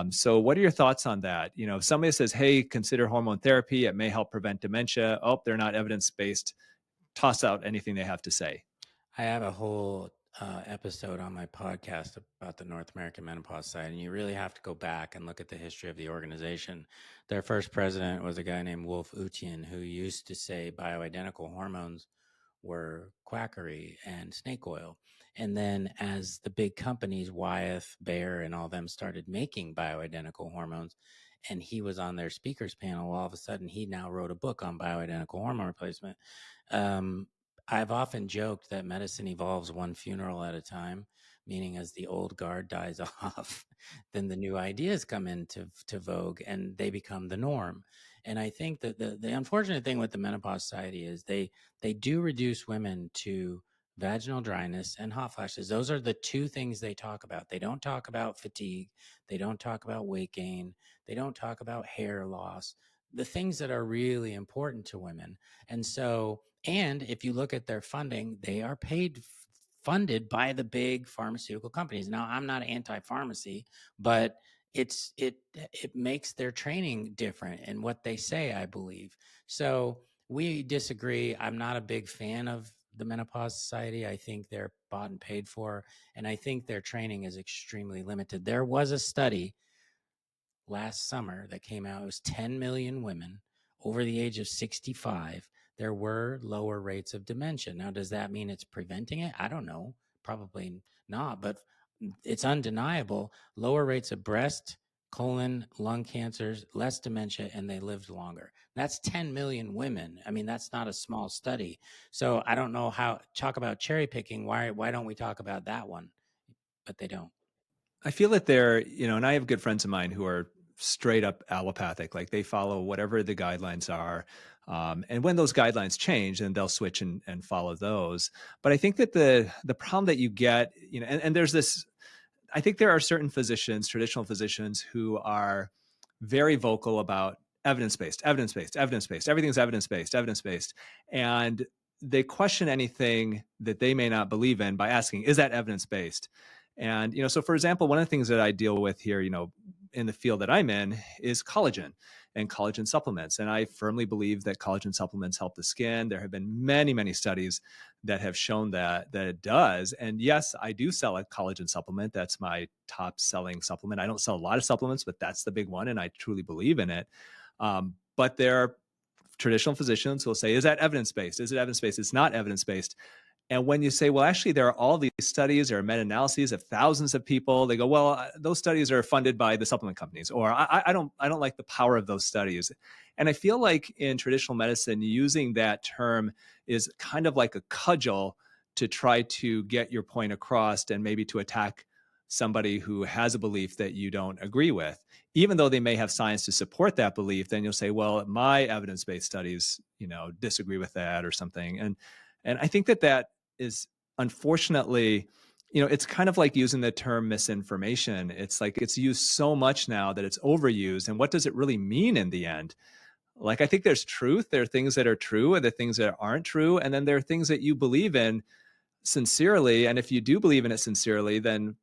So what are your thoughts on that? If somebody says, hey, consider hormone therapy, it may help prevent dementia. Oh, they're not evidence-based. Toss out anything they have to say. I have a whole episode on my podcast about the North American Menopause Society, and you really have to go back and look at the history of the organization. Their first president was a guy named Wolf Etienne, who used to say bioidentical hormones were quackery and snake oil. And then as the big companies, Wyeth, Bayer, and all them started making bioidentical hormones, and he was on their speakers panel, all of a sudden he now wrote a book on bioidentical hormone replacement. Um, I've often joked that medicine evolves one funeral at a time, meaning as the old guard dies off, then the new ideas come into vogue and they become the norm. And I think that the unfortunate thing with the Menopause Society is they do reduce women to vaginal dryness and hot flashes. Those are the two things they talk about. They don't talk about fatigue. They don't talk about weight gain. They don't talk about hair loss, the things that are really important to women. And so, and if you look at their funding, they are paid funded by the big pharmaceutical companies. Now, I'm not anti-pharmacy, but it makes their training different and what they say, I believe. So we disagree. I'm not a big fan of the Menopause Society. I think they're bought and paid for, and I think their training is extremely limited. There was a study last summer that came out. It was 10 million women over the age of 65. There were lower rates of dementia. Now, does that mean it's preventing it? I don't know. Probably not, but it's undeniable. Lower rates of breast, colon, lung cancers, less dementia, and they lived longer. That's 10 million women. I mean, that's not a small study. So I don't know how, talk about cherry picking. Why don't we talk about that one? But they don't. I feel that they're, and I have good friends of mine who are straight up allopathic, like they follow whatever the guidelines are. And when those guidelines change, then they'll switch and follow those. But I think that the problem that you get, and there's this, I think there are certain physicians, traditional physicians, who are very vocal about evidence-based, evidence-based, evidence-based. Everything's evidence-based, evidence-based. And they question anything that they may not believe in by asking, is that evidence-based? And, so for example, one of the things that I deal with here, in the field that I'm in is collagen and collagen supplements. And I firmly believe that collagen supplements help the skin. There have been many, many studies that have shown that it does. And yes, I do sell a collagen supplement. That's my top selling supplement. I don't sell a lot of supplements, but that's the big one. And I truly believe in it. But there are traditional physicians who will say, is that evidence-based? Is it evidence-based? It's not evidence-based. And when you say, well, actually, there are all these studies, there are meta-analyses of thousands of people, they go, well, those studies are funded by the supplement companies, or I don't like the power of those studies. And I feel like in traditional medicine, using that term is kind of like a cudgel to try to get your point across and maybe to attack somebody who has a belief that you don't agree with. Even though they may have science to support that belief, then you'll say, well, my evidence-based studies, disagree with that or something. And I think that is unfortunately, it's kind of like using the term misinformation. It's like it's used so much now that it's overused. And what does it really mean in the end? Like, I think there's truth. There are things that are true and the things that aren't true. And then there are things that you believe in sincerely. And if you do believe in it sincerely, then,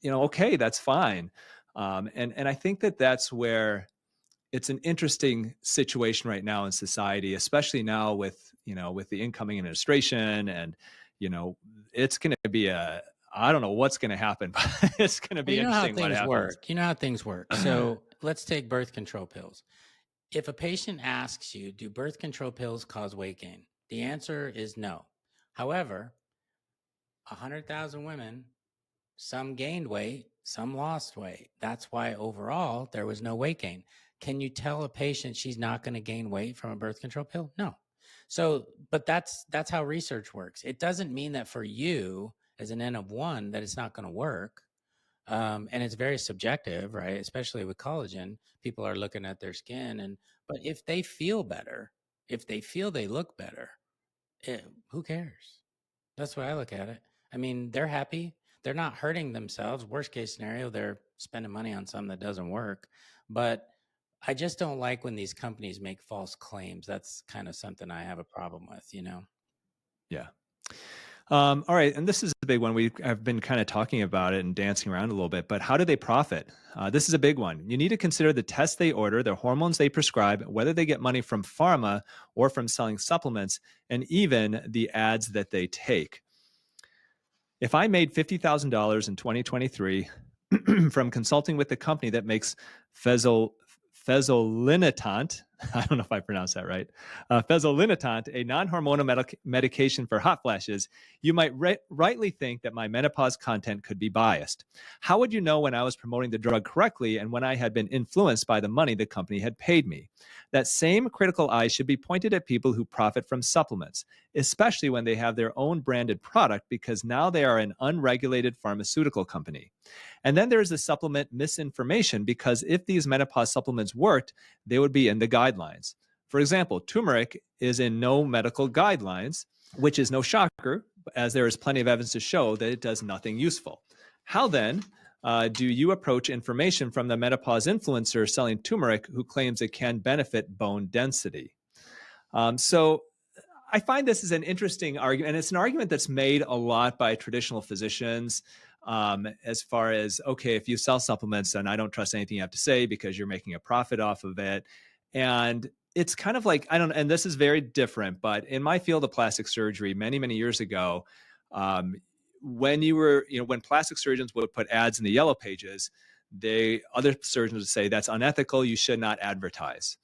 okay, that's fine. And I think that that's where it's an interesting situation right now in society, especially now with the incoming administration. And it's going to be I don't know what's going to happen, but it's going to Well, be interesting what happens. work. You know how things work. So let's take birth control pills. If a patient asks you, do birth control pills cause weight gain? The answer is no. However, 100,000 women, some gained weight, some lost weight. That's why overall there was no weight gain. Can you tell a patient she's not going to gain weight from a birth control pill? No. So, but that's how research works. It doesn't mean that for you as an N of one that it's not going to work. And it's very subjective, right? Especially with collagen, people are looking at their skin, but if they feel better, if they feel they look better, who cares? That's why I look at it. I mean, they're happy. They're not hurting themselves. Worst case scenario, they're spending money on something that doesn't work. But I just don't like when these companies make false claims. That's kind of something I have a problem with, Yeah. All right. And this is a big one. We have been kind of talking about it and dancing around a little bit, but how do they profit? This is a big one. You need to consider the tests they order, the hormones they prescribe, whether they get money from pharma or from selling supplements, and even the ads that they take. If I made $50,000 in 2023 from consulting with the company that makes fezolinetant, I don't know if I pronounced that right, fezolinetant, a non-hormonal medication for hot flashes, you might rightly think that my menopause content could be biased. How would you know when I was promoting the drug correctly and when I had been influenced by the money the company had paid me? That same critical eye should be pointed at people who profit from supplements, especially when they have their own branded product, because now they are an unregulated pharmaceutical company. And then there's the supplement misinformation, because if these menopause supplements worked, they would be in the guidelines. For example, turmeric is in no medical guidelines, which is no shocker, as there is plenty of evidence to show that it does nothing useful. How then do you approach information from the menopause influencer selling turmeric who claims it can benefit bone density? So I find this is an interesting argument, and it's an argument that's made a lot by traditional physicians. As far as, okay, if you sell supplements, then I don't trust anything you have to say because you're making a profit off of it. And it's kind of like, I don't, and this is very different, but in my field of plastic surgery, many, many years ago, um, when you were, when plastic surgeons would put ads in the yellow pages, other surgeons would say that's unethical. You should not advertise.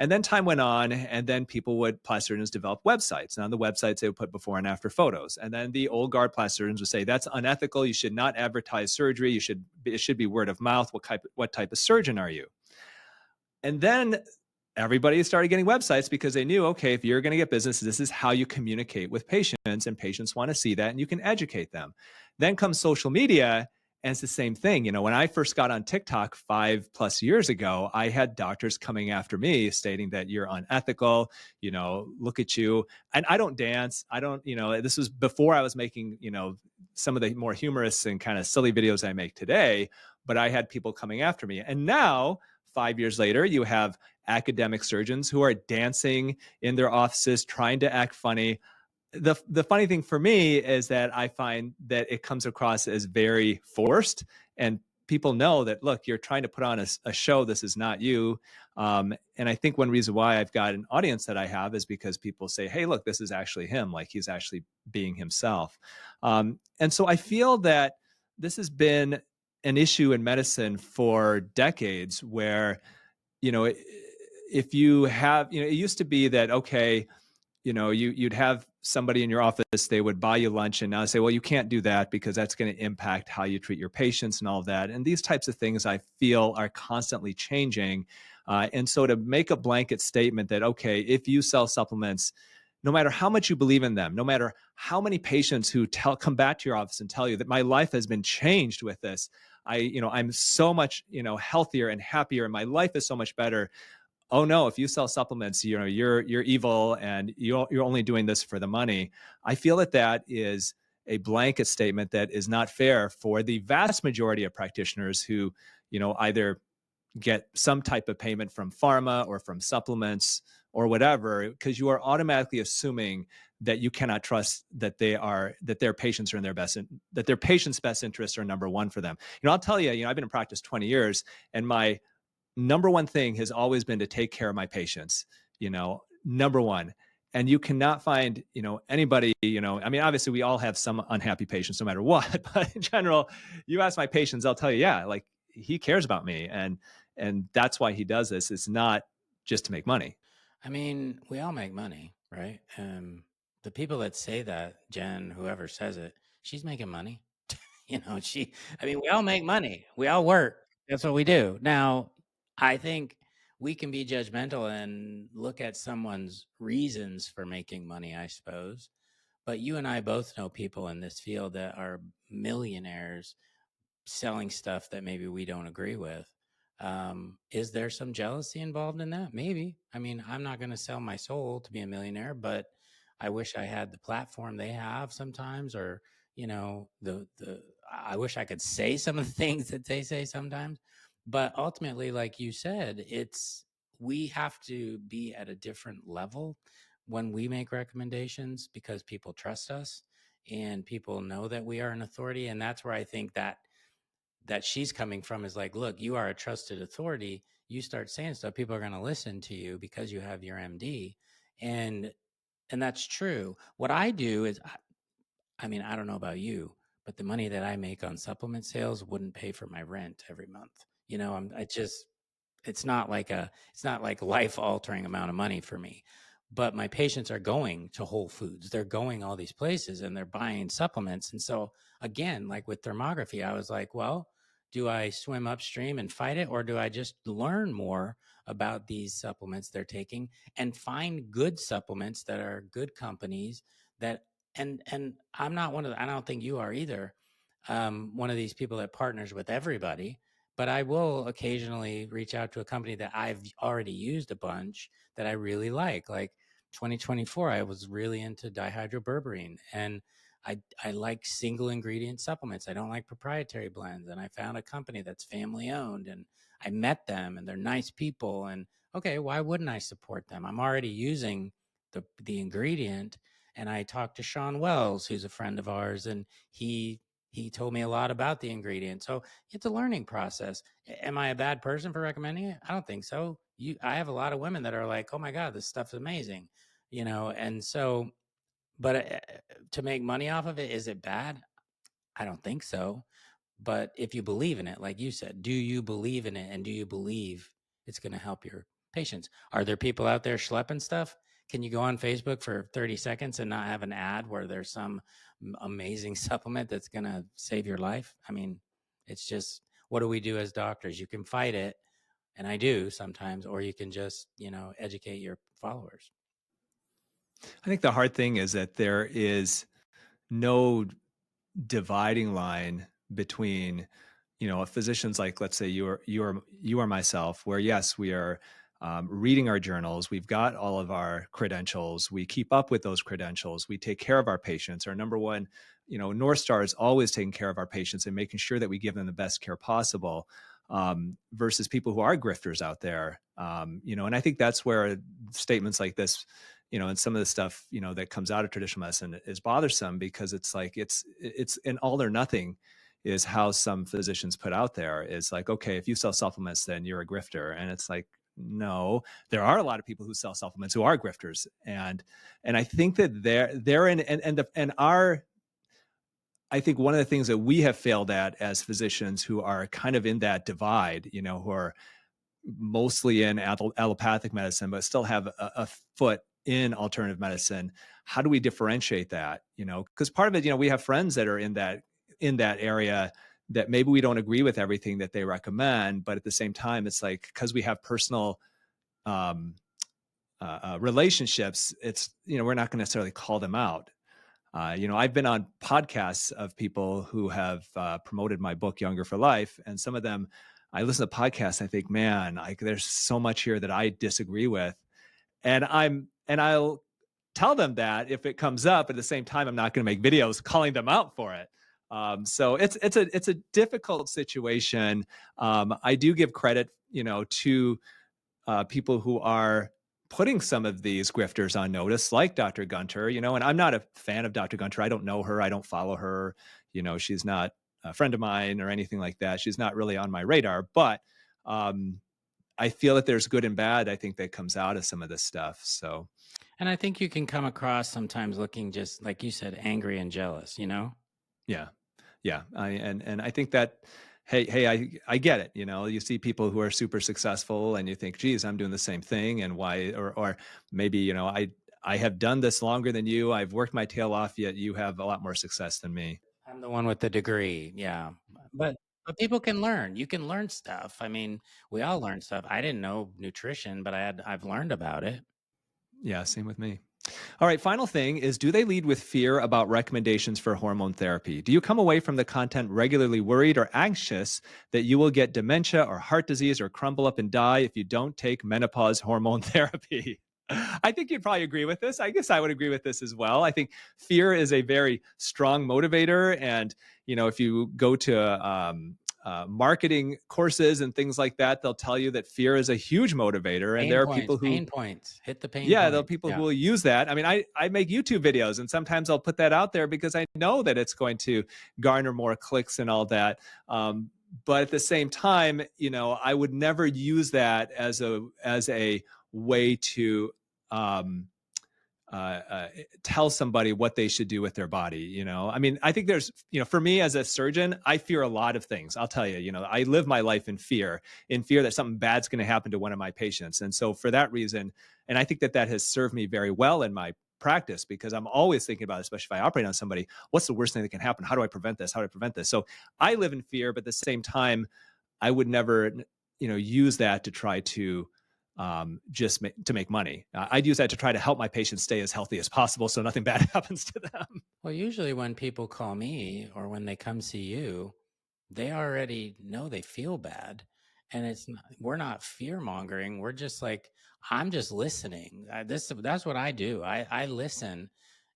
And then time went on, and then plastic surgeons develop websites. And on the websites, they would put before and after photos. And then the old guard plastic surgeons would say, that's unethical. You should not advertise surgery. It should be word of mouth. What type of surgeon are you? And then everybody started getting websites because they knew, okay, if you're going to get business, this is how you communicate with patients, and patients want to see that, and you can educate them. Then comes social media, and it's the same thing. When I first got on TikTok 5+ years ago, I had doctors coming after me stating that you're unethical, look at you. And I don't dance. I don't, this was before I was making, some of the more humorous and kind of silly videos I make today, but I had people coming after me. And now, 5 years later, you have academic surgeons who are dancing in their offices, trying to act funny. The funny thing for me is that I find that it comes across as very forced, and people know that, look, you're trying to put on a show. This is not you. And I think one reason why I've got an audience that I have is because people say, hey, look, this is actually him. Like, he's actually being himself. And so I feel that this has been an issue in medicine for decades, where, if you have, it used to be that, okay, you'd have somebody in your office, they would buy you lunch, and now say, well, you can't do that because that's going to impact how you treat your patients and all of that. And these types of things I feel are constantly changing. And so to make a blanket statement that, okay, if you sell supplements, no matter how much you believe in them, no matter how many patients who come back to your office and tell you that my life has been changed with this, I'm so much, healthier and happier, and my life is so much better. Oh no, if you sell supplements, you're evil, and you're only doing this for the money. I feel that is a blanket statement that is not fair for the vast majority of practitioners who, either get some type of payment from pharma or from supplements or whatever, because you are automatically assuming that you cannot trust that their patients are in their best, that their patients' best interests are number one for them. I'll tell you, I've been in practice 20 years, and my number one thing has always been to take care of my patients, number one. And you cannot find, anybody, I mean, obviously we all have some unhappy patients no matter what, but in general, you ask my patients, I'll tell you, yeah, like, he cares about me. And that's why he does this. It's not just to make money. I mean, we all make money, right? The people that say that, Jen, whoever says it, she's making money. I mean, we all make money. We all work. That's what we do. Now, I think we can be judgmental and look at someone's reasons for making money, I suppose. But you and I both know people in this field that are millionaires selling stuff that maybe we don't agree with. Is there some jealousy involved in that? Maybe. I mean, I'm not going to sell my soul to be a millionaire, but I wish I had the platform they have sometimes, or I wish I could say some of the things that they say sometimes. But ultimately, like you said, we have to be at a different level when we make recommendations, because people trust us and people know that we are an authority. And that's where I think that she's coming from, is like, look, you are a trusted authority. You start saying stuff, people are going to listen to you because you have your MD. And that's true. What I do is, I mean, I don't know about you, but the money that I make on supplement sales wouldn't pay for my rent every month. It's not like life altering amount of money for me. But my patients are going to Whole Foods, they're going all these places, and they're buying supplements. And so again, like with thermography, I was like, well, do I swim upstream and fight it, or do I just learn more about these supplements they're taking and find good supplements that are good companies that, and I'm not I don't think you are either, one of these people that partners with everybody. But I will occasionally reach out to a company that I've already used a bunch that I really like 2024, I was really into dihydroberberine, and I like single ingredient supplements. I don't like proprietary blends. And I found a company that's family owned, and I met them, and they're nice people. And okay, why wouldn't I support them? I'm already using the ingredient. And I talked to Shawn Wells, who's a friend of ours, and he told me a lot about the ingredient. So it's a learning process. Am I a bad person for recommending it? I don't think so. I have a lot of women that are like, oh my God, this stuff's amazing, and so, but to make money off of it, is it bad? I don't think so. But if you believe in it, like you said, do you believe in it? And do you believe it's going to help your patients? Are there people out there schlepping stuff? Can you go on Facebook for 30 seconds and not have an ad where there's some amazing supplement that's going to save your life? I mean, it's just, what do we do as doctors? You can fight it, and I do sometimes, or you can just, educate your followers. I think the hard thing is that there is no dividing line between, a physicians like, let's say you are myself, where yes, we are reading our journals, we've got all of our credentials, we keep up with those credentials, we take care of our patients. Our number one, North Star is always taking care of our patients and making sure that we give them the best care possible. Versus people who are grifters out there, and I think that's where statements like this, and some of the stuff, that comes out of traditional medicine is bothersome, because it's like, it's an all or nothing is how some physicians put out there. Is like, okay, if you sell supplements, then you're a grifter. And it's like, no, there are a lot of people who sell supplements who are grifters. And I think that they're in, and our, I think one of the things that we have failed at as physicians who are kind of in that divide, who are mostly in allopathic medicine, but still have a foot in alternative medicine. How do we differentiate that? Because part of it, we have friends that are in that area, that maybe we don't agree with everything that they recommend, but at the same time, it's like, because we have personal relationships, it's, we're not going to necessarily call them out. I've been on podcasts of people who have promoted my book, Younger for Life. And some of them, I listen to podcasts, I think, man, there's so much here that I disagree with. And I'll tell them that if it comes up. At the same time, I'm not going to make videos calling them out for it. So it's a difficult situation. I do give credit, to people who are putting some of these grifters on notice, like Dr. Gunter, and I'm not a fan of Dr. Gunter. I don't know her. I don't follow her. She's not a friend of mine or anything like that. She's not really on my radar, but I feel that there's good and bad, I think, that comes out of some of this stuff. So, And I think you can come across sometimes looking, just like you said, angry and jealous. yeah. Yeah. And I think that, hey, I get it. You see people who are super successful and you think, geez, I'm doing the same thing. And why, or maybe, I have done this longer than you. I've worked my tail off, yet you have a lot more success than me. I'm the one with the degree. Yeah. But people can learn. You can learn stuff. I mean, we all learn stuff. I didn't know nutrition, but I've learned about it. Yeah. Same with me. All right. Final thing is, do they lead with fear about recommendations for hormone therapy? Do you come away from the content regularly worried or anxious that you will get dementia or heart disease or crumble up and die if you don't take menopause hormone therapy? I think you'd probably agree with this. I guess I would agree with this as well. I think fear is a very strong motivator. And, if you go to marketing courses and things like that, they'll tell you that fear is a huge motivator. And there are people who, Pain points, hit the pain yeah, there are points. people who Yeah. will use that. I mean, I make YouTube videos, and sometimes I'll put that out there because I know that it's going to garner more clicks and all that. But at the same time, I would never use that as a way to um, tell somebody what they should do with their body. I mean, I think there's, for me as a surgeon, I fear a lot of things. I'll tell you, I live my life in fear that something bad's going to happen to one of my patients. And so for that reason, and I think that has served me very well in my practice, because I'm always thinking about, especially if I operate on somebody, what's the worst thing that can happen? How do I prevent this? How do I prevent this? So I live in fear, but at the same time, I would never, use that to try to to make money. I'd use that to try to help my patients stay as healthy as possible, so nothing bad happens to them. Well, usually when people call me or when they come see you, they already know they feel bad. And we're not fear mongering. We're just like, I'm just listening. That's what I do. I listen,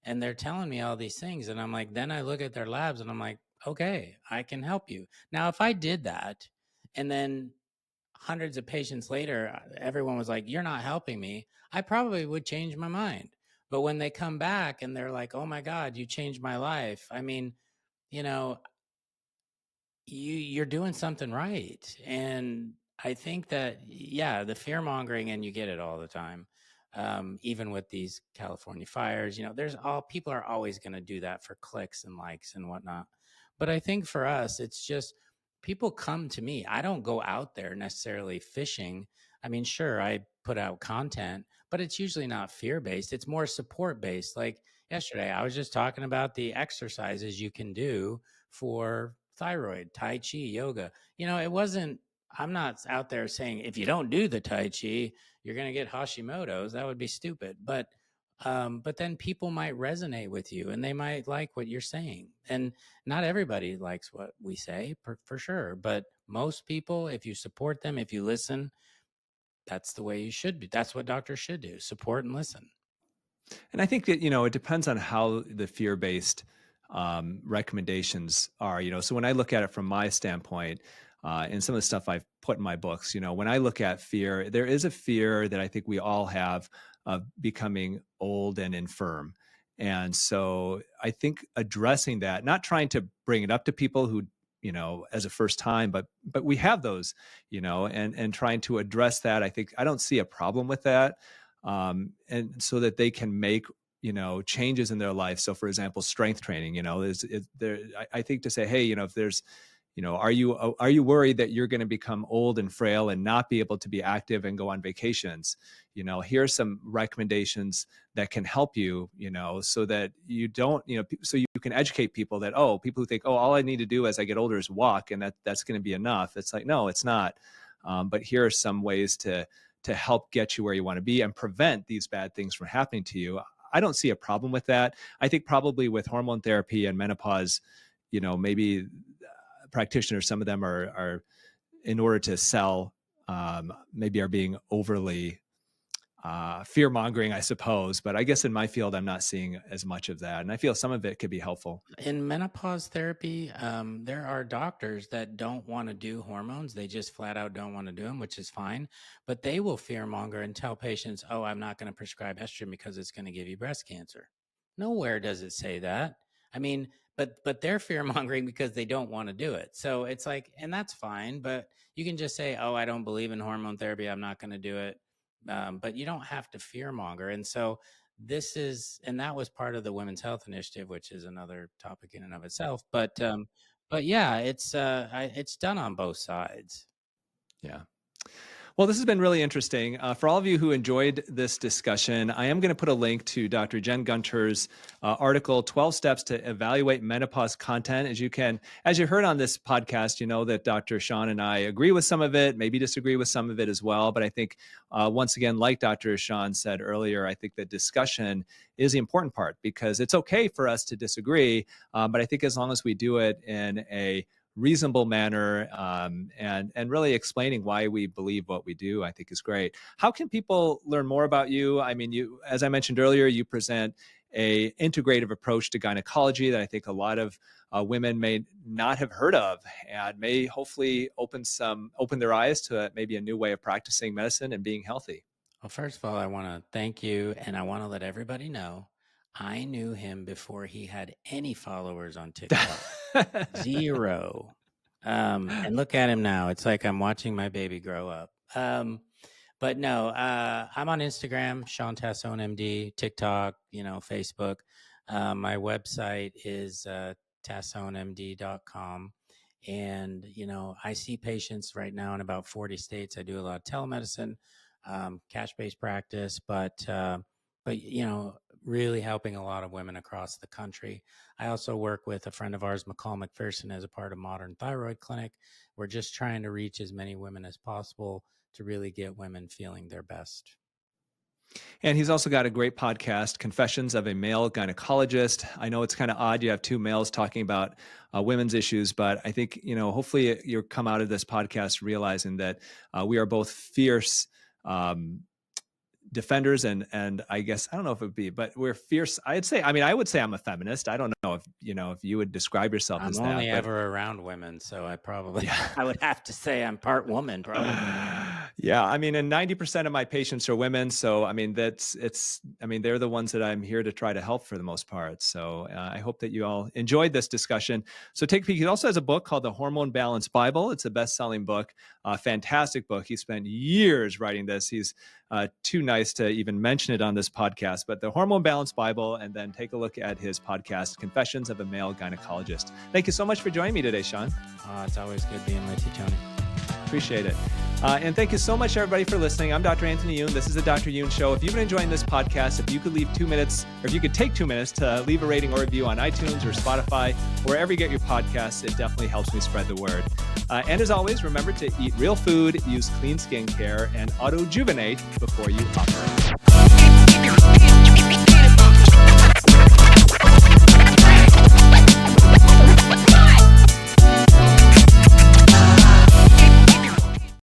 and they're telling me all these things. And I'm like, then I look at their labs and I'm like, okay, I can help you. Now, if I did that and then hundreds of patients later, everyone was like, you're not helping me, I probably would change my mind. But when they come back and they're like, oh my God, you changed my life. I mean, you know, you're doing something right. And I think that, yeah, the fear mongering, and you get it all the time. Even with these California fires, there's all people are always going to do that for clicks and likes and whatnot. But I think for us, it's just people come to me. I don't go out there necessarily fishing. I mean, sure, I put out content, but it's usually not fear based. It's more support based. Like yesterday, I was just talking about the exercises you can do for thyroid, Tai Chi, yoga. It wasn't, I'm not out there saying if you don't do the Tai Chi, you're going to get Hashimoto's. That would be stupid. But then people might resonate with you and they might like what you're saying. And not everybody likes what we say for sure. But most people, if you support them, if you listen, that's the way you should be. That's what doctors should do: support and listen. And I think that, it depends on how the fear based recommendations are, So when I look at it from my standpoint, and some of the stuff I've put in my books, when I look at fear, there is a fear that I think we all have of becoming old and infirm. And so I think addressing that, not trying to bring it up to people who, as a first time, but we have those, and trying to address that. I don't see a problem with that. And so that they can make changes in their life. So for example, strength training, I think to say, hey, if there's, are you worried that you're going to become old and frail and not be able to be active and go on vacations? Here's some recommendations that can help you, so that you don't, so you can educate people that, people who think, all I need to do as I get older is walk, and that's going to be enough. It's like, no, it's not. But here are some ways to help get you where you want to be and prevent these bad things from happening to you. I don't see a problem with that. I think probably with hormone therapy and menopause, maybe practitioners, some of them are in order to sell, maybe are being overly fear mongering, I suppose. But I guess in my field, I'm not seeing as much of that. And I feel some of it could be helpful. In menopause therapy, there are doctors that don't want to do hormones. They just flat out don't want to do them, which is fine. But they will fearmonger and tell patients, oh, I'm not going to prescribe estrogen because it's going to give you breast cancer. Nowhere does it say that. I mean, but they're fear mongering because they don't want to do it. So it's like, and that's fine. But you can just say, oh, I don't believe in hormone therapy. I'm not going to do it. But you don't have to fearmonger. And so and that was part of the Women's Health Initiative, which is another topic in and of itself. But yeah, it's done on both sides. Yeah. Well, this has been really interesting. For all of you who enjoyed this discussion, I am going to put a link to Dr. Jen Gunter's article, 12 Steps to Evaluate Menopause Content. As you heard on this podcast, you know that Dr. Shawn and I agree with some of it, maybe disagree with some of it as well. But I think, once again, like Dr. Shawn said earlier, I think the discussion is the important part, because it's okay for us to disagree. But I think as long as we do it in a reasonable manner, and really explaining why we believe what we do, I think is great. How can people learn more about you? I mean, as I mentioned earlier, you present a integrative approach to gynecology that I think a lot of women may not have heard of, and may hopefully open their eyes to maybe a new way of practicing medicine and being healthy. Well, first of all, I want to thank you, and I want to let everybody know I knew him before he had any followers on TikTok. Zero. And look at him now. It's like I'm watching my baby grow up. But no, I'm on Instagram, Shawn Tassone MD, TikTok, Facebook. My website is tassonemd.com. And, I see patients right now in about 40 states. I do a lot of telemedicine, cash-based practice, but really helping a lot of women across the country. I also work with a friend of ours, McCall McPherson, as a part of Modern Thyroid Clinic. We're just trying to reach as many women as possible to really get women feeling their best. And he's also got a great podcast, Confessions of a Male Gynecologist. I know it's kind of odd you have two males talking about women's issues, but I think, hopefully you'll come out of this podcast realizing that we are both fierce defenders, and I guess, I don't know if it would be, but we're fierce. I would say I'm a feminist. I don't know if you would describe yourself as that. I'm only ever around women, so I probably, I would have to say I'm part woman, probably. Yeah, I mean, and 90% of my patients are women. So, I mean, they're the ones that I'm here to try to help for the most part. So, I hope that you all enjoyed this discussion. So, take a peek. He also has a book called The Hormone Balance Bible. It's a best selling book, a fantastic book. He spent years writing this. He's too nice to even mention it on this podcast, but The Hormone Balance Bible, and then take a look at his podcast, Confessions of a Male Gynecologist. Thank you so much for joining me today, Shawn. It's always good being with you, Tony. Appreciate it. And thank you so much, everybody, for listening. I'm Dr. Anthony Youn. This is the Dr. Youn Show. If you've been enjoying this podcast, if you could leave 2 minutes, or if you could take 2 minutes to leave a rating or review on iTunes or Spotify, wherever you get your podcasts, it definitely helps me spread the word. And as always, remember to eat real food, use clean skincare, and auto-juvenate before you operate.